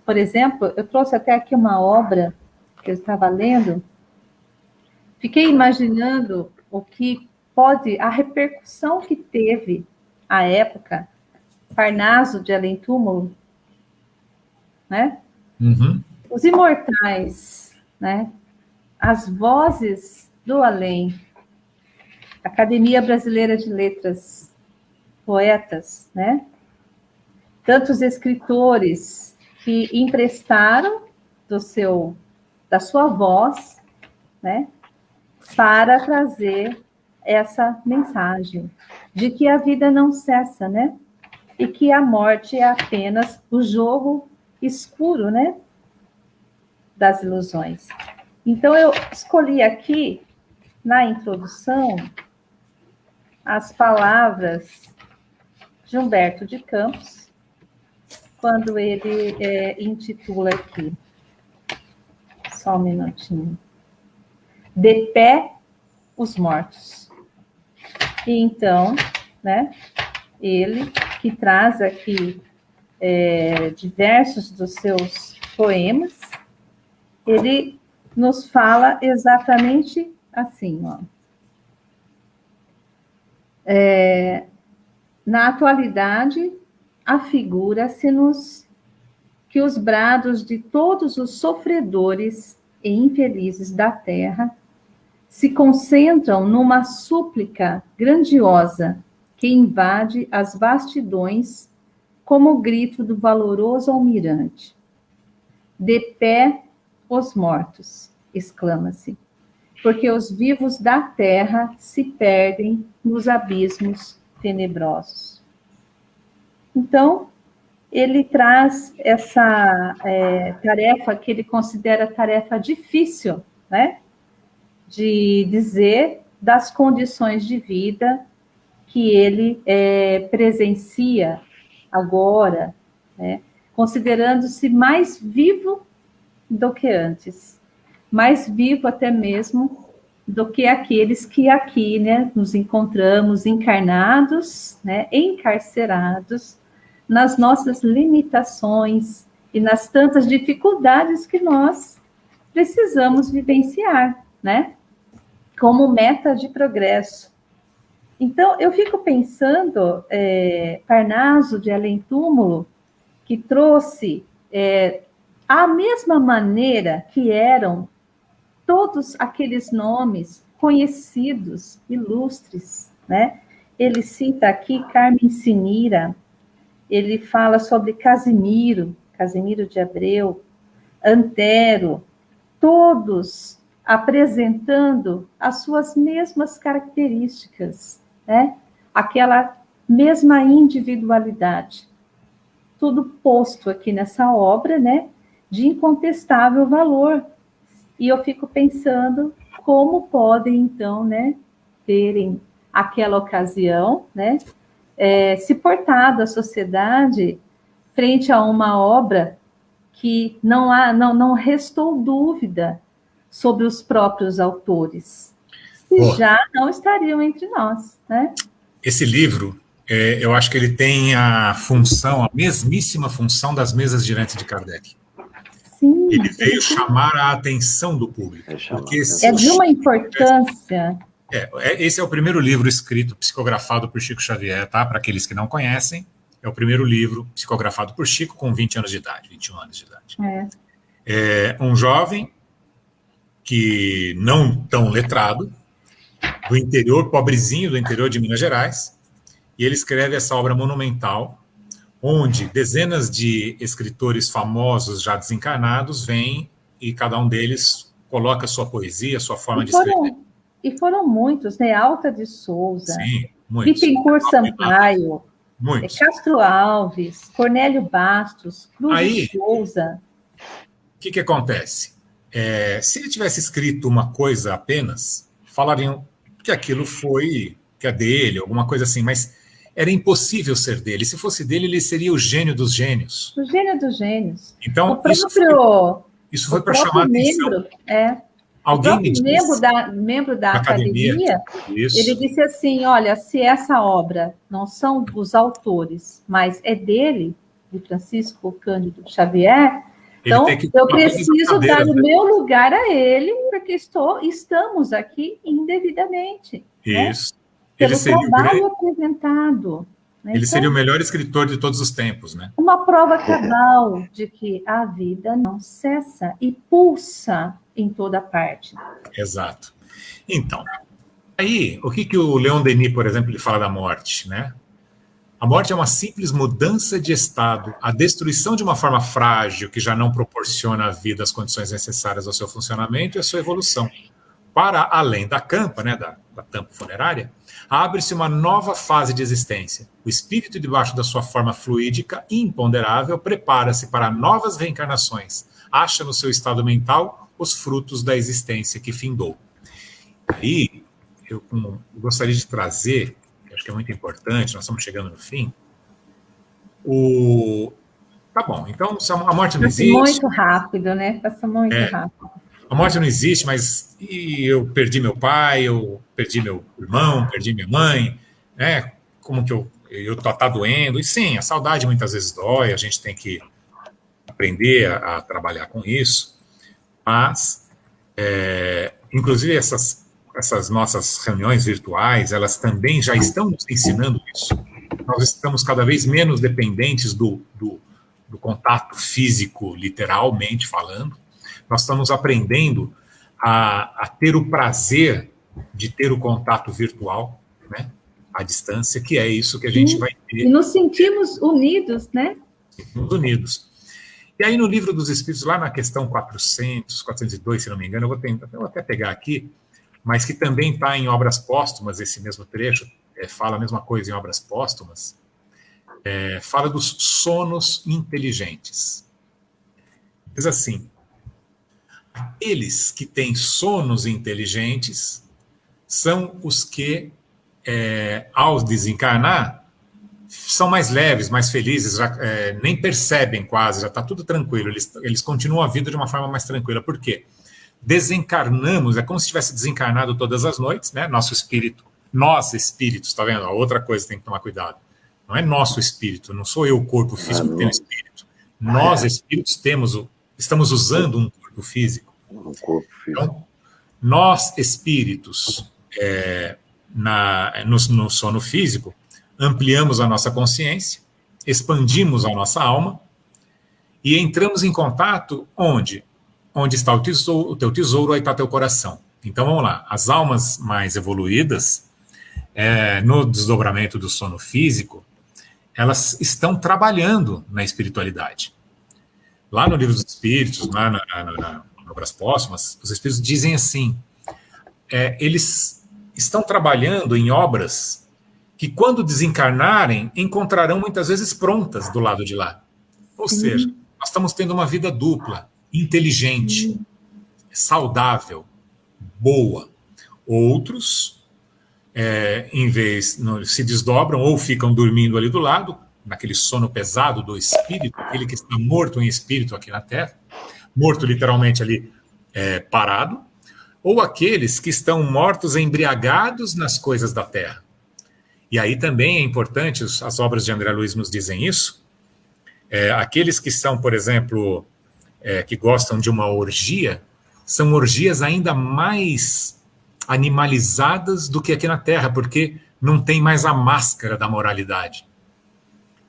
por exemplo, eu trouxe até aqui uma obra que eu estava lendo, fiquei imaginando a repercussão que teve à época, Parnaso de Além Túmulo, né? Uhum. Os imortais, né? As vozes do além, Academia Brasileira de Letras, poetas, né? Tantos escritores que emprestaram da sua voz, né? Para trazer essa mensagem de que a vida não cessa, né? E que a morte é apenas o jogo escuro, né? Das ilusões. Então, eu escolhi aqui, na introdução, as palavras de Humberto de Campos, quando ele intitula aqui, só um minutinho, De pé, os mortos. E então, né, ele que traz aqui diversos dos seus poemas, ele nos fala exatamente assim, ó. Na atualidade, afigura-se-nos que os brados de todos os sofredores e infelizes da terra se concentram numa súplica grandiosa que invade as vastidões como o grito do valoroso almirante. De pé, os mortos, exclama-se, porque os vivos da terra se perdem nos abismos tenebrosos. Então, ele traz essa tarefa que ele considera tarefa difícil, né? De dizer das condições de vida que ele presencia agora, né? Considerando-se mais vivo do que antes, mais vivo até mesmo do que aqueles que aqui, né, nos encontramos encarnados, né, encarcerados nas nossas limitações e nas tantas dificuldades que nós precisamos vivenciar, né, como meta de progresso. Então, eu fico pensando, Parnaso de Além Túmulo, que trouxe a mesma maneira que eram todos aqueles nomes conhecidos, ilustres, né? Ele cita aqui Carmen Sinira, ele fala sobre Casimiro Casimiro de Abreu, Antero, todos apresentando as suas mesmas características, né? Aquela mesma individualidade. Tudo posto aqui nessa obra, né? De incontestável valor. E eu fico pensando como podem, então, né, terem aquela ocasião, né, se portado a sociedade frente a uma obra que não restou dúvida sobre os próprios autores, que já não estariam entre nós, né? Esse livro, eu acho que ele tem a mesmíssima função das mesas girantes de Kardec. Sim, ele veio chamar a atenção do público. Porque é de uma importância. Esse é o primeiro livro escrito, psicografado por Chico Xavier, tá? Para aqueles que não conhecem, é o primeiro livro psicografado por Chico com 20 anos de idade, 21 anos de idade. É um jovem que não tão letrado, do interior, pobrezinho do interior de Minas Gerais, e ele escreve essa obra monumental, onde dezenas de escritores famosos já desencarnados vêm e cada um deles coloca sua poesia, sua forma de escrever. E foram muitos, né? Alta de Souza, sim, muitos. Bittencourt Sampaio, muitos. Castro Alves, Cornélio Bastos, Cruz de Souza. O que acontece? Se ele tivesse escrito uma coisa apenas, falariam que aquilo que é dele, alguma coisa assim, mas era impossível ser dele. Se fosse dele, ele seria o gênio dos gênios. O gênio dos gênios. Então, isso foi para chamar a atenção. Alguém me disse, membro da academia, ele disse assim, olha, se essa obra não são dos autores, mas é dele, de Francisco Cândido Xavier, então eu preciso dar o meu lugar a ele, porque estamos aqui indevidamente. Isso. Né? Pelo trabalho apresentado. Né? Ele seria o melhor escritor de todos os tempos, né? Uma prova cabal de que a vida não cessa e pulsa em toda parte. Exato. Então, aí, o que o Leon Denis, por exemplo, ele fala da morte, né? A morte é uma simples mudança de estado, a destruição de uma forma frágil que já não proporciona à vida as condições necessárias ao seu funcionamento e à sua evolução. Para além da campa, né, da tampa funerária, abre-se uma nova fase de existência. O espírito, debaixo da sua forma fluídica e imponderável, prepara-se para novas reencarnações, acha no seu estado mental os frutos da existência que findou. Aí, eu gostaria de trazer, acho que é muito importante, nós estamos chegando no fim, Tá bom, então a morte não existe. Muito rápido, né? Passa muito rápido. A morte não existe, mas eu perdi meu pai, eu perdi meu irmão, perdi minha mãe, né? Como que eu tá doendo? E sim, a saudade muitas vezes dói, a gente tem que aprender a trabalhar com isso. Mas, inclusive essas nossas reuniões virtuais, elas também já estão nos ensinando isso. Nós estamos cada vez menos dependentes do contato físico, literalmente falando. Nós estamos aprendendo a ter o prazer de ter o contato virtual, né, à distância, que é isso que a gente vai ter. E nos sentimos unidos, né? Sentimos unidos. E aí no Livro dos Espíritos, lá na questão 402, se não me engano, eu vou até pegar aqui, mas que também está em Obras Póstumas, esse mesmo trecho, fala a mesma coisa em Obras Póstumas, fala dos sonos inteligentes. Diz assim: aqueles que têm sonos inteligentes são os que, ao desencarnar, são mais leves, mais felizes, já, nem percebem quase, já está tudo tranquilo, eles continuam a vida de uma forma mais tranquila. Por quê? Desencarnamos, é como se tivesse desencarnado todas as noites, né? Nosso espírito, nós espíritos, tá vendo? A outra coisa que tem que tomar cuidado. Não é nosso espírito, não sou eu o corpo físico que tem o espírito. Nós espíritos estamos usando um corpo físico. Então, nós espíritos, no sono físico, ampliamos a nossa consciência, expandimos a nossa alma e entramos em contato onde está o teu tesouro, aí está teu coração. Então vamos lá, as almas mais evoluídas, no desdobramento do sono físico, elas estão trabalhando na espiritualidade. Lá no Livro dos Espíritos, lá no Obras Póstumas, os Espíritos dizem assim, eles estão trabalhando em obras que, quando desencarnarem, encontrarão muitas vezes prontas do lado de lá. Ou seja, nós estamos tendo uma vida dupla, inteligente, saudável, boa. Outros, em vez, se desdobram ou ficam dormindo ali do lado, naquele sono pesado do espírito, aquele que está morto em espírito aqui na Terra, morto literalmente ali parado, ou aqueles que estão mortos embriagados nas coisas da Terra. E aí também é importante, as obras de André Luiz nos dizem isso, aqueles que são, por exemplo, que gostam de uma orgia, são orgias ainda mais animalizadas do que aqui na Terra, porque não tem mais a máscara da moralidade.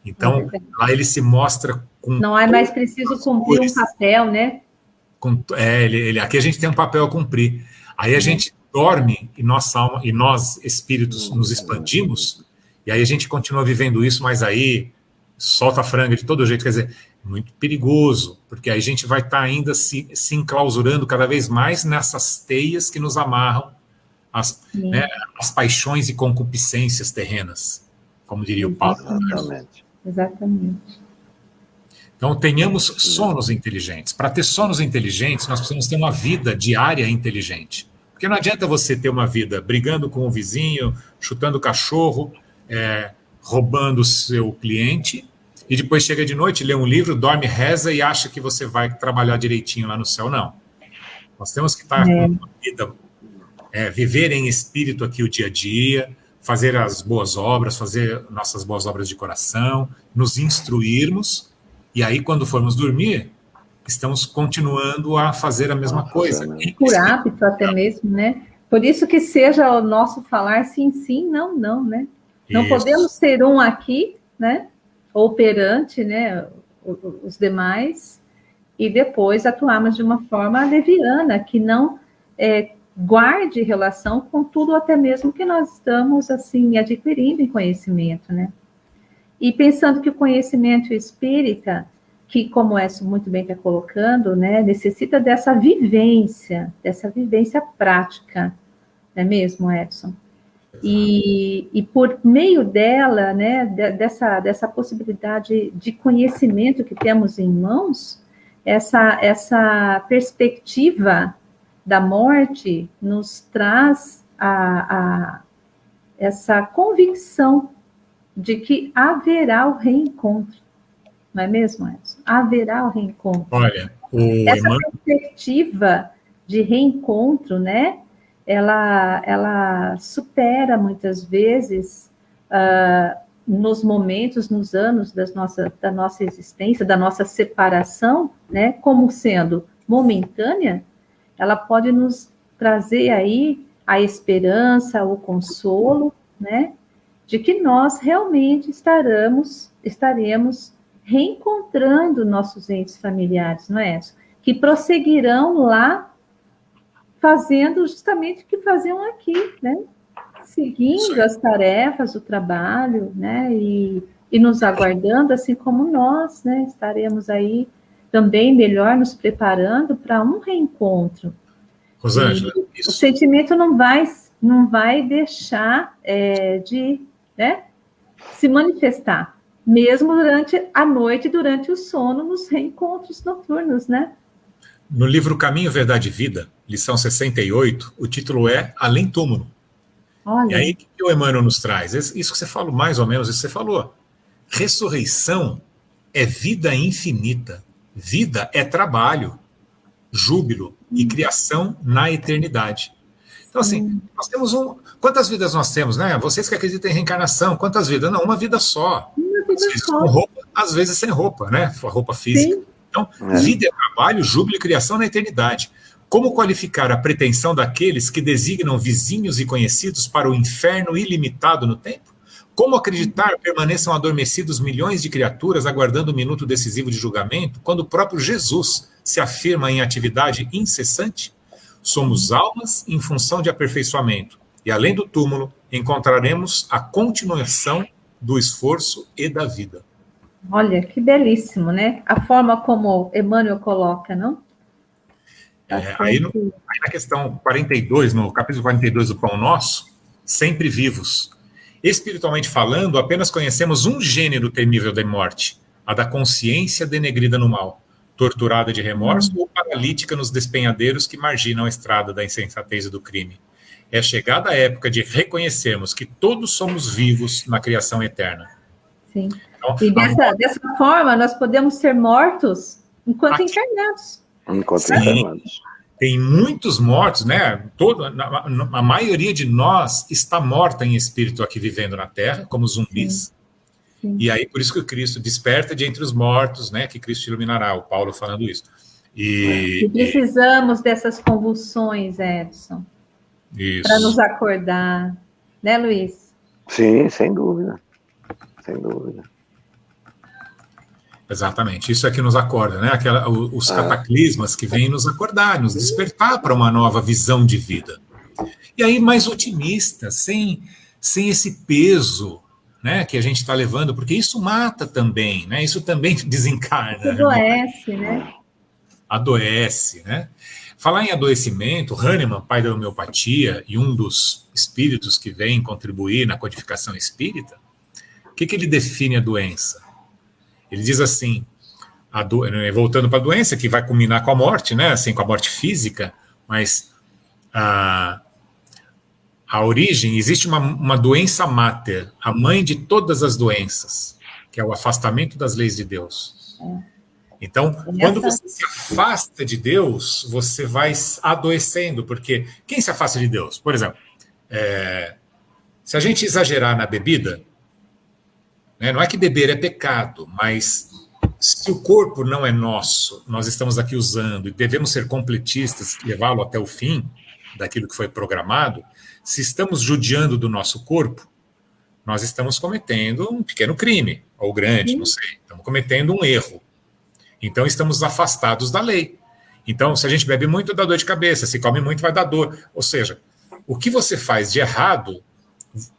Então, lá ele se mostra com... Não é mais preciso cumprir um papel, né? Aqui a gente tem um papel a cumprir. Aí a gente dorme e nossa alma, e nós, espíritos, nos expandimos, e aí a gente continua vivendo isso, mas aí solta a franga de todo jeito, quer dizer, muito perigoso, porque aí a gente vai estar ainda se enclausurando cada vez mais nessas teias que nos amarram as paixões e concupiscências terrenas, como diria o Paulo. Exatamente. Então, tenhamos sonos inteligentes. Para ter sonos inteligentes, nós precisamos ter uma vida diária inteligente. Porque não adianta você ter uma vida brigando com o vizinho, chutando o cachorro, roubando o seu cliente, e depois chega de noite, lê um livro, dorme, reza e acha que você vai trabalhar direitinho lá no céu. Não. Nós temos que estar com uma vida, viver em espírito aqui o dia a dia, fazer as boas obras, fazer nossas boas obras de coração, nos instruirmos, e aí quando formos dormir, estamos continuando a fazer a mesma coisa. Por hábito até mesmo, né? Por isso que seja o nosso falar sim, sim, não, não, né? Não podemos ser um aqui, né? Ou perante, né? Os demais, e depois atuarmos de uma forma leviana, que não guarde relação com tudo, até mesmo que nós estamos, assim, adquirindo em conhecimento, né? E pensando que o conhecimento espírita, que, como o Edson muito bem está colocando, né, necessita dessa vivência prática, não é mesmo, Edson? E por meio dela, né, dessa possibilidade de conhecimento que temos em mãos, essa perspectiva da morte nos traz essa convicção de que haverá o reencontro. Não é mesmo, Edson? Haverá o reencontro. Olha, essa perspectiva de reencontro, né? Ela supera muitas vezes nos momentos, nos anos da nossa existência, da nossa separação, né? Como sendo momentânea, ela pode nos trazer aí a esperança, o consolo, né? De que nós realmente estaremos reencontrando nossos entes familiares, não é isso? Que prosseguirão lá fazendo justamente o que faziam aqui, né? Seguindo as tarefas, o trabalho, né? E nos aguardando, assim como nós, né? Estaremos aí também melhor nos preparando para um reencontro. Rosângela, o sentimento não vai deixar de, né, se manifestar, mesmo durante a noite, durante o sono, nos reencontros noturnos, né? No livro Caminho, Verdade e Vida, lição 68, o título é Além Túmulo. Olha. E aí, o que o Emmanuel nos traz? Isso que você falou, mais ou menos, isso que você falou. Ressurreição é vida infinita. Vida é trabalho, júbilo e criação na eternidade. Então, assim, nós temos quantas vidas nós temos, né? Vocês que acreditam em reencarnação, quantas vidas? Não, uma vida só. Às vezes com roupa, às vezes sem roupa, né? Roupa física. Sim. Então, vida é trabalho, júbilo e criação na eternidade. Como qualificar a pretensão daqueles que designam vizinhos e conhecidos para o inferno ilimitado no tempo? Como acreditar permaneçam adormecidos milhões de criaturas aguardando o minuto decisivo de julgamento, quando o próprio Jesus se afirma em atividade incessante? Somos almas em função de aperfeiçoamento, e além do túmulo, encontraremos a continuação do esforço e da vida. Olha, que belíssimo, né? A forma como Emmanuel coloca, não? Aí na questão 42, no capítulo 42 do Pão Nosso, sempre vivos. Espiritualmente falando, apenas conhecemos um gênero temível de morte, a da consciência denegrida no mal, torturada de remorso ou paralítica nos despenhadeiros que marginam a estrada da insensatez e do crime. É chegada a época de reconhecermos que todos somos vivos na criação eterna. Sim. Então, e dessa forma, nós podemos ser mortos enquanto encarnados. Enquanto encarnados. Tem muitos mortos, né? A maioria de nós está morta em espírito aqui vivendo na Terra, como zumbis. Sim. E aí, por isso que o Cristo desperta de entre os mortos, né? Que Cristo iluminará, o Paulo falando isso. E precisamos dessas convulsões, Edson, para nos acordar, né, Luiz? Sim, sem dúvida. Sem dúvida. Exatamente, isso é que nos acorda, né? Os cataclismas que vêm nos acordar, nos despertar para uma nova visão de vida. E aí, mais otimista, sem esse peso, né, que a gente está levando, porque isso mata também, né? Isso também desencarna. Adoece, né? Adoece, né? Falar em adoecimento, Hahnemann, pai da homeopatia, e um dos espíritos que vem contribuir na codificação espírita, o que ele define a doença? Ele diz assim, voltando para a doença, que vai culminar com a morte, né? Assim, com a morte física, mas a origem, existe uma doença máter, a mãe de todas as doenças, que é o afastamento das leis de Deus. Então, quando você se afasta de Deus, você vai adoecendo, porque quem se afasta de Deus? Por exemplo, se a gente exagerar na bebida, né, não é que beber é pecado, mas se o corpo não é nosso, nós estamos aqui usando e devemos ser completistas, levá-lo até o fim daquilo que foi programado, se estamos judiando do nosso corpo, nós estamos cometendo um pequeno crime, ou grande, não sei, estamos cometendo um erro. Então estamos afastados da lei. Então, se a gente bebe muito, dá dor de cabeça, se come muito, vai dar dor. Ou seja, o que você faz de errado,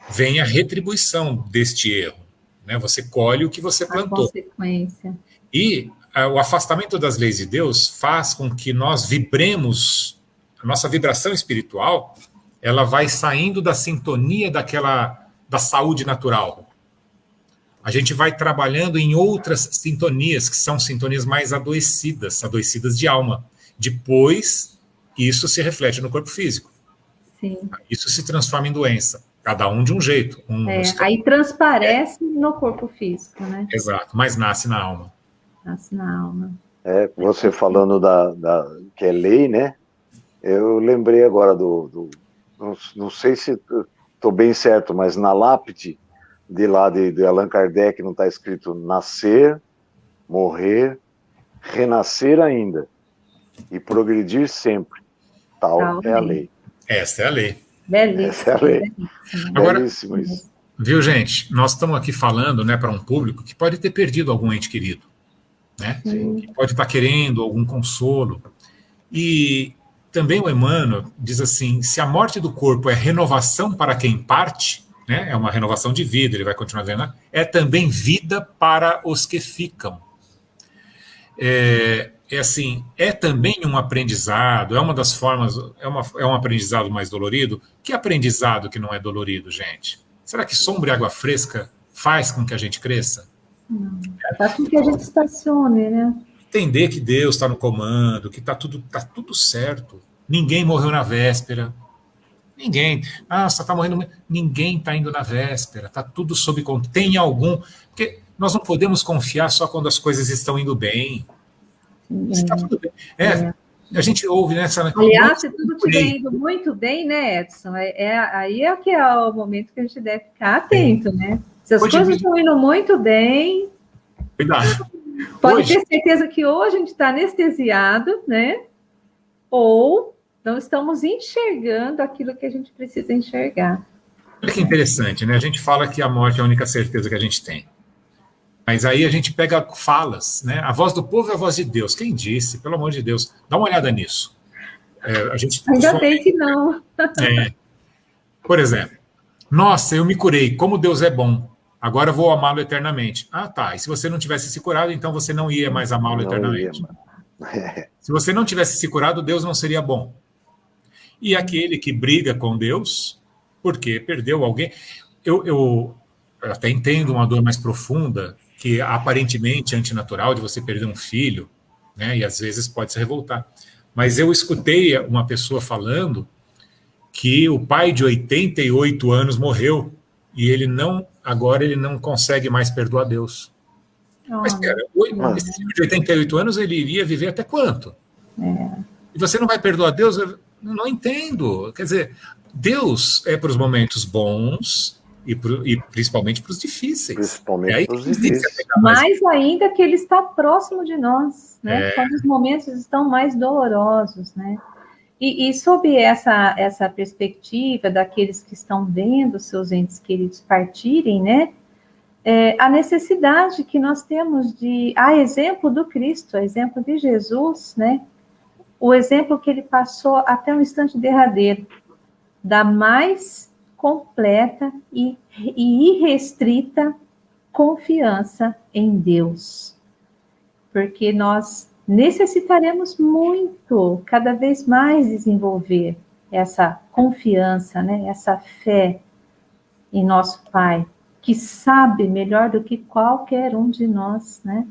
vem a retribuição deste erro. Né? Você colhe o que você plantou. Consequência. E o afastamento das leis de Deus faz com que nós vibremos, a nossa vibração espiritual, ela vai saindo da sintonia da saúde natural. A gente vai trabalhando em outras sintonias, que são sintonias mais adoecidas de alma. Depois, isso se reflete no corpo físico. Sim. Isso se transforma em doença. Cada um de um jeito. Aí transparece no corpo físico, né? Exato, mas nasce na alma. Nasce na alma. Você falando que é lei, né? Eu lembrei agora não sei se estou bem certo, mas na lápide de Allan Kardec não está escrito nascer, morrer, renascer ainda e progredir sempre. Tal é a lei. Essa é a lei. Belíssimo. Essa é a lei. Agora, belíssimo isso. Viu, gente? Nós estamos aqui falando, né, para um público que pode ter perdido algum ente querido, né? Sim. Que pode estar querendo algum consolo. E também o Emmanuel diz assim, se a morte do corpo é renovação para quem parte, né, é uma renovação de vida, ele vai continuar vendo, é também vida para os que ficam. Assim, é também um aprendizado, é uma das formas, é um aprendizado mais dolorido. Que aprendizado que não é dolorido, gente? Será que sombra e água fresca faz com que a gente cresça? Não, faz com que a gente estacione, né? Entender que Deus está no comando, que está tudo certo. Ninguém morreu na véspera. Ninguém. Você está morrendo. Ninguém está indo na véspera. Está tudo sob controle. Tem algum. Porque nós não podemos confiar só quando as coisas estão indo bem. Está tudo bem. A gente ouve nessa. Aliás, se tudo estiver indo muito bem, né, Edson? Aí é que é o momento que a gente deve ficar atento, né? Se as coisas estão indo muito bem. Cuidado. Pode ter certeza que ou a gente está anestesiado, né? Ou não estamos enxergando aquilo que a gente precisa enxergar. Olha que interessante, né? A gente fala que a morte é a única certeza que a gente tem. Mas aí a gente pega falas, né? A voz do povo é a voz de Deus. Quem disse? Pelo amor de Deus. Dá uma olhada nisso. Ainda bem que não. Por exemplo, nossa, eu me curei. Como Deus é bom. agora eu vou amá-lo eternamente. Ah, tá. E se você não tivesse se curado, então você não ia mais amá-lo eternamente. Se você não tivesse se curado, Deus não seria bom. E aquele que briga com Deus, porque perdeu alguém... Eu até entendo uma dor mais profunda, que aparentemente é antinatural, de você perder um filho, né? E às vezes pode se revoltar. Mas eu escutei uma pessoa falando que o pai de 88 anos morreu e agora ele não consegue mais perdoar Deus. Mas espera, esse filho de 88 anos ele iria viver até quanto? E você não vai perdoar Deus? Eu não entendo. Quer dizer, Deus é para os momentos bons e principalmente para os difíceis. Principalmente para os difíceis. Mais ainda que ele está próximo de nós, né? Quando os momentos estão mais dolorosos, né? E sob essa perspectiva daqueles que estão vendo seus entes queridos partirem, né? A necessidade que nós temos a exemplo do Cristo, a exemplo de Jesus, né? O exemplo que ele passou até o instante derradeiro, da mais completa e irrestrita confiança em Deus. Porque nós necessitaremos muito, cada vez mais, desenvolver essa confiança, né? Essa fé em nosso Pai, que sabe melhor do que qualquer um de nós, né?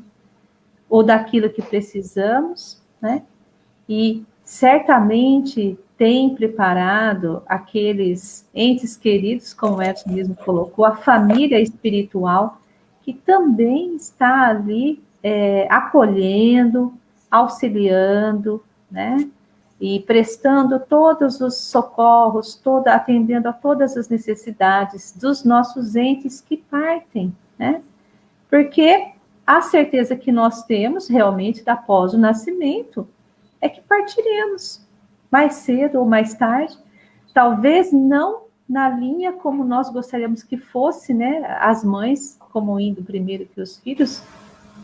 Ou daquilo que precisamos, né? E certamente tem preparado aqueles entes queridos, como o Edson mesmo colocou, a família espiritual, que também está ali acolhendo, auxiliando, né? E prestando todos os socorros, atendendo a todas as necessidades dos nossos entes que partem, né? Porque a certeza que nós temos realmente após o nascimento é que partiremos mais cedo ou mais tarde, talvez não na linha como nós gostaríamos que fosse, né? As mães, como indo primeiro que os filhos,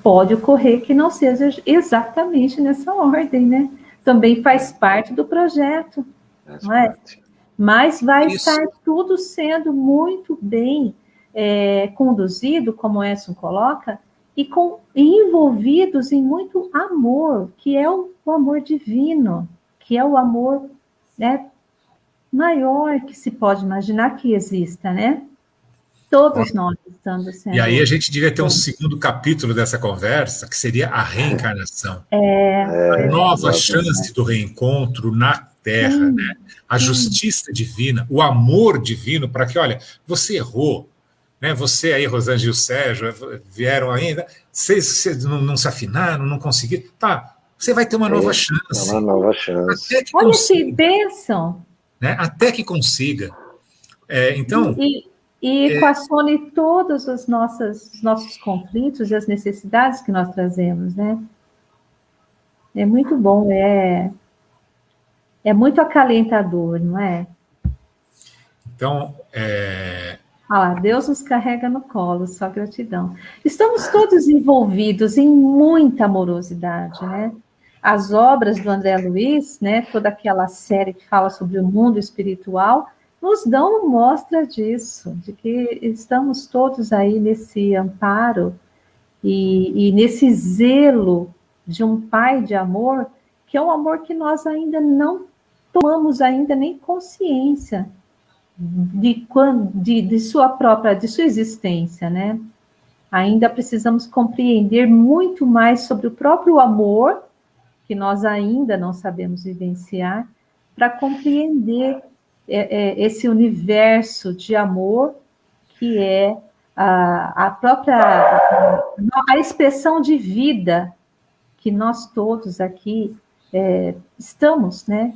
pode ocorrer que não seja exatamente nessa ordem, né? Também faz parte do projeto, não é? Mas vai estar tudo sendo muito bem conduzido, como o Edson coloca, e envolvidos em muito amor, que é o amor divino, que é o amor, né, maior que se pode imaginar que exista, né? Todos nós estamos sendo... E aí a gente devia ter um segundo capítulo dessa conversa, que seria a reencarnação. A nova chance do reencontro na Terra, né? A justiça divina, o amor divino, para que, olha, você errou, né? Você aí, Rosângela e o Sérgio, vieram ainda, vocês não se afinaram, não conseguiram. Tá, você vai ter uma nova chance. Uma nova chance. Olha que bênção! Né? Até que consiga. Então... E equacione todos os nossos conflitos e as necessidades que nós trazemos, né? É muito bom, é muito acalentador, não é? Então, Deus nos carrega no colo, só gratidão. Estamos todos envolvidos em muita amorosidade, né? As obras do André Luiz, né? Toda aquela série que fala sobre o mundo espiritual, nos dão mostra disso, de que estamos todos aí nesse amparo e nesse zelo de um pai de amor, que é um amor que nós ainda não tomamos ainda nem consciência de sua existência, né? Ainda precisamos compreender muito mais sobre o próprio amor, que nós ainda não sabemos vivenciar, para compreender esse universo de amor que é a expressão de vida que nós todos aqui estamos, né,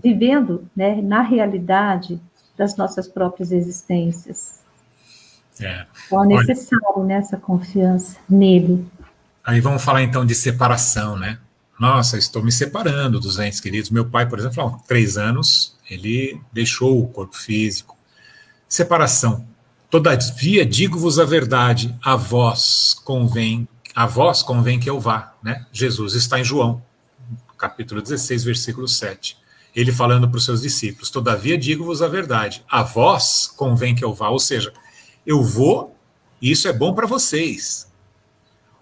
vivendo, né, na realidade das nossas próprias existências. Então é necessário, né, essa confiança nele. Aí vamos falar então de separação, né? Nossa, estou me separando dos entes queridos. Meu pai, por exemplo, há 3 anos, ele deixou o corpo físico. Separação. Todavia, digo-vos a verdade, a vós convém que eu vá, né? Jesus está em João, capítulo 16, versículo 7. Ele falando para os seus discípulos, todavia, digo-vos a verdade, a vós convém que eu vá. Ou seja, eu vou e isso é bom para vocês.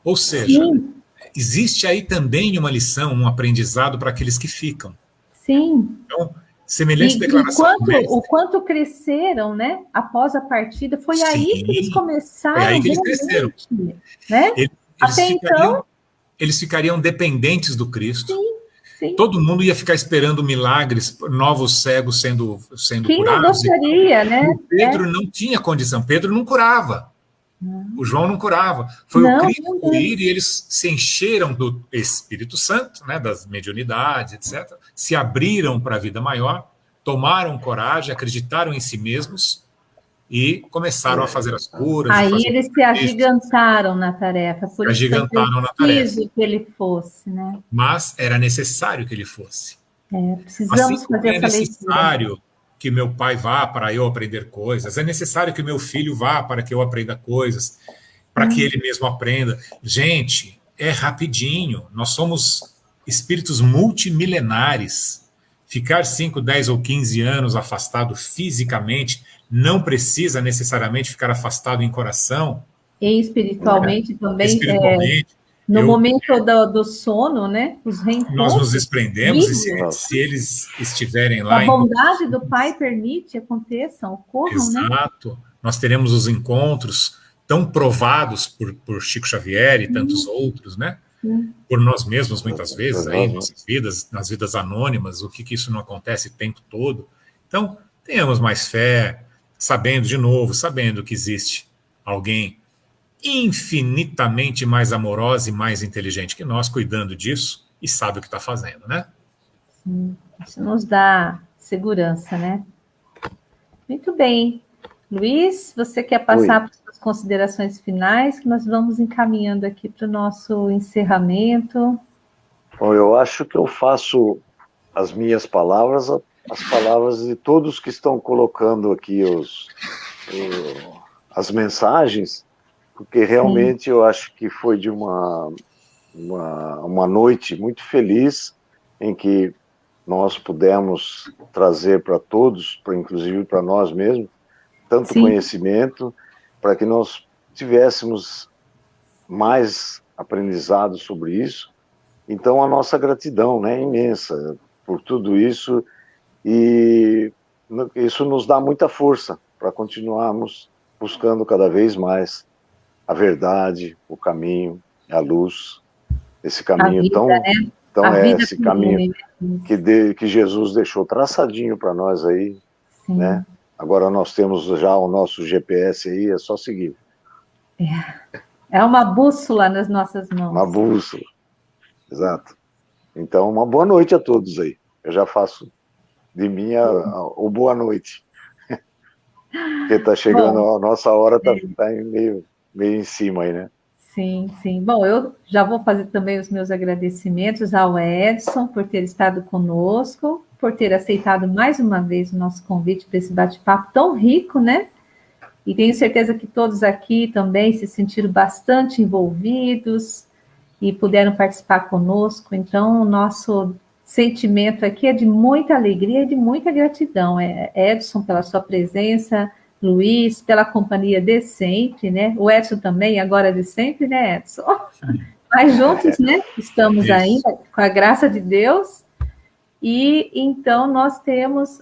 Ou seja, Sim. Existe aí também uma lição, um aprendizado para aqueles que ficam. Sim. Então, semelhante declaração o quanto cresceram, né, após a partida, foi aí que eles começaram. Foi aí que eles cresceram. Né? Eles ficariam dependentes do Cristo. Sim, sim. Todo mundo ia ficar esperando milagres, novos cegos sendo Quem curados. Não gostaria, né? O Pedro não tinha condição. Pedro não curava. O João não curava. Foi o Cristo ir e eles se encheram do Espírito Santo, né, das mediunidades, etc. Se abriram para a vida maior, tomaram coragem, acreditaram em si mesmos e começaram a fazer as curas. Aí eles se agigantaram na tarefa. Por isso foi preciso que ele fosse, né? Mas era necessário que ele fosse. Precisamos fazer essa necessário leitura. Que meu pai vá para eu aprender coisas, é necessário que meu filho vá para que eu aprenda coisas, para que ele mesmo aprenda. Gente, é rapidinho, nós somos espíritos multimilenares. Ficar 5, 10 ou 15 anos afastado fisicamente não precisa necessariamente ficar afastado em coração. E espiritualmente também. Espiritualmente. No momento do sono, né? Os reencontros. Nós nos desprendemos e se eles estiverem lá... A bondade do Pai permite aconteçam, ocorram, Exato. Né? Nós teremos os encontros tão provados por Chico Xavier e tantos outros, né? Por nós mesmos, muitas vezes, aí, em nossas vidas, nas vidas anônimas, o que isso não acontece o tempo todo. Então, tenhamos mais fé, sabendo que existe alguém infinitamente mais amorosa e mais inteligente que nós, cuidando disso, e sabe o que está fazendo, né? Sim, isso nos dá segurança, né? Muito bem. Luiz, você quer passar para as considerações finais, que nós vamos encaminhando aqui para o nosso encerramento? Bom, eu acho que eu faço as minhas palavras, as palavras de todos que estão colocando aqui as mensagens, porque realmente eu acho que foi de uma noite muito feliz, em que nós pudemos trazer para todos, inclusive para nós mesmos, tanto conhecimento, para que nós tivéssemos mais aprendizado sobre isso. Então, a nossa gratidão, né, imensa por tudo isso, e isso nos dá muita força para continuarmos buscando cada vez mais a verdade, o caminho, a luz, esse caminho esse caminho que Jesus deixou traçadinho para nós aí, né? Agora nós temos já o nosso GPS aí, é só seguir. É uma bússola nas nossas mãos. Uma bússola, exato. Então, uma boa noite a todos aí. Eu já faço de mim o boa noite. Porque está chegando, a nossa hora está meio em cima aí, né? Sim, sim. Bom, eu já vou fazer também os meus agradecimentos ao Edson por ter estado conosco, por ter aceitado mais uma vez o nosso convite para esse bate-papo tão rico, né? E tenho certeza que todos aqui também se sentiram bastante envolvidos e puderam participar conosco. Então, o nosso sentimento aqui é de muita alegria e de muita gratidão. Edson, pela sua presença, Luiz, pela companhia de sempre, né? O Edson também, agora de sempre, né, Edson? Mas juntos, né? Estamos aí, com a graça de Deus. E então nós temos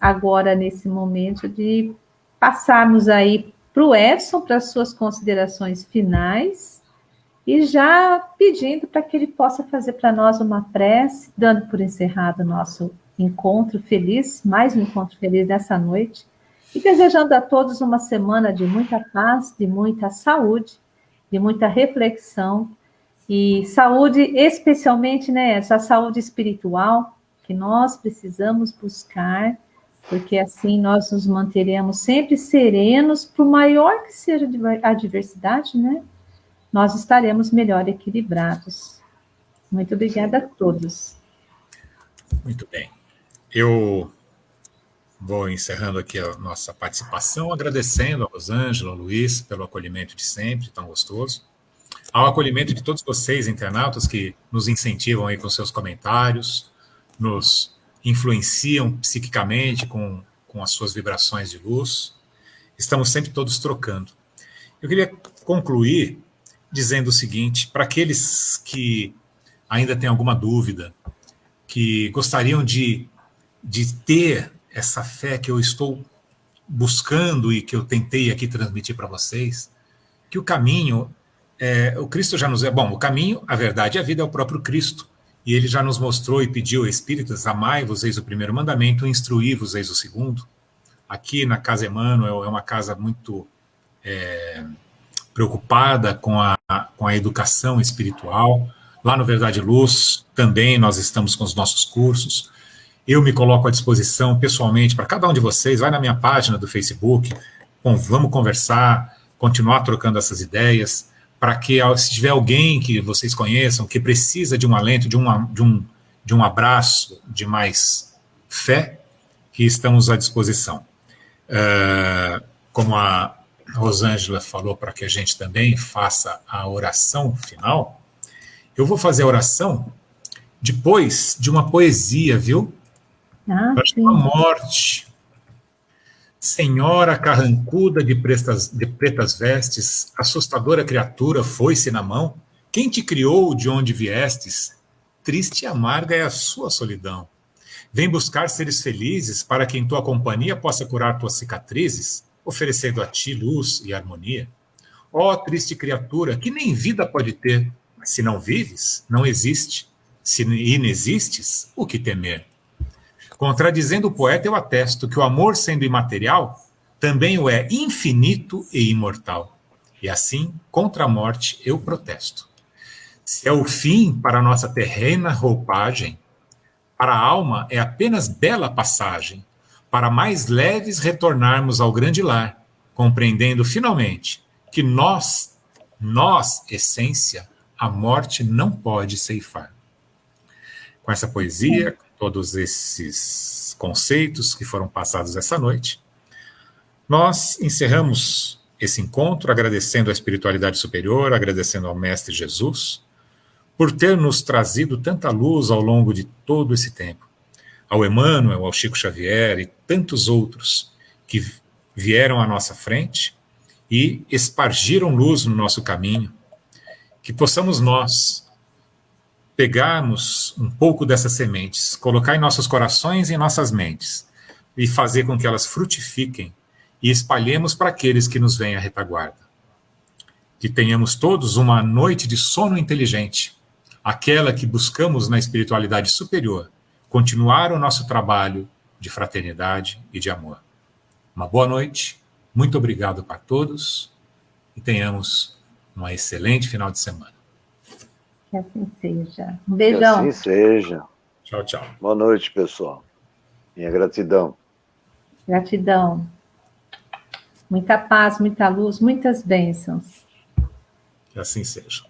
agora, nesse momento, de passarmos aí para o Edson, para as suas considerações finais, e já pedindo para que ele possa fazer para nós uma prece, dando por encerrado o nosso encontro feliz, mais um encontro feliz dessa noite, e desejando a todos uma semana de muita paz, de muita saúde, de muita reflexão, e saúde especialmente, né, essa saúde espiritual que nós precisamos buscar, porque assim nós nos manteremos sempre serenos, por maior que seja a adversidade, né, nós estaremos melhor equilibrados. Muito obrigada a todos. Muito bem. Eu vou encerrando aqui a nossa participação, agradecendo a Rosângela, ao Luiz, pelo acolhimento de sempre, tão gostoso. Ao acolhimento de todos vocês, internautas, que nos incentivam aí com seus comentários, nos influenciam psiquicamente com as suas vibrações de luz. estamos sempre todos trocando. Eu queria concluir dizendo o seguinte, para aqueles que ainda têm alguma dúvida, que gostariam de ter essa fé que eu estou buscando e que eu tentei aqui transmitir para vocês, que o caminho, o Cristo já nos o caminho, a verdade e a vida é o próprio Cristo, e ele já nos mostrou e pediu, espíritas, amai-vos, eis o primeiro mandamento, instruí-vos, eis o segundo. Aqui na Casa Emmanuel é uma casa muito preocupada com a educação espiritual. Lá no Verdade e Luz também nós estamos com os nossos cursos. Eu me coloco à disposição pessoalmente para cada um de vocês. Vai na minha página do Facebook, vamos conversar, continuar trocando essas ideias, para que, se tiver alguém que vocês conheçam, que precisa de um alento, de um abraço, de mais fé, que estamos à disposição. Como a Rosângela falou, para que a gente também faça a oração final, eu vou fazer a oração depois de uma poesia, viu? A morte. Senhora carrancuda de pretas vestes, assustadora criatura, foi-se na mão. Quem te criou, de onde viestes? Triste e amarga é a sua solidão. Vem buscar seres felizes, para que em tua companhia possa curar tuas cicatrizes, oferecendo a ti luz e harmonia. Ó triste criatura, que nem vida pode ter, mas se não vives, não existe. Se inexistes, o que temer? Contradizendo o poeta, eu atesto que o amor, sendo imaterial, também o é infinito e imortal. E assim, contra a morte, eu protesto. Se é o fim para a nossa terrena roupagem, para a alma é apenas bela passagem, para mais leves retornarmos ao grande lar, compreendendo finalmente que nós, essência, a morte não pode ceifar. Com essa poesia, todos esses conceitos que foram passados essa noite, nós encerramos esse encontro agradecendo à espiritualidade superior, agradecendo ao Mestre Jesus, por ter nos trazido tanta luz ao longo de todo esse tempo. Ao Emmanuel, ao Chico Xavier e tantos outros que vieram à nossa frente e espargiram luz no nosso caminho, que possamos nós pegarmos um pouco dessas sementes, colocar em nossos corações e em nossas mentes, e fazer com que elas frutifiquem e espalhemos para aqueles que nos vêm à retaguarda. Que tenhamos todos uma noite de sono inteligente, aquela que buscamos na espiritualidade superior, continuar o nosso trabalho de fraternidade e de amor. Uma boa noite, muito obrigado para todos e tenhamos um excelente final de semana. Que assim seja. Um beijão. Que assim seja. Tchau, tchau. Boa noite, pessoal. Minha gratidão. Gratidão. Muita paz, muita luz, muitas bênçãos. Que assim seja.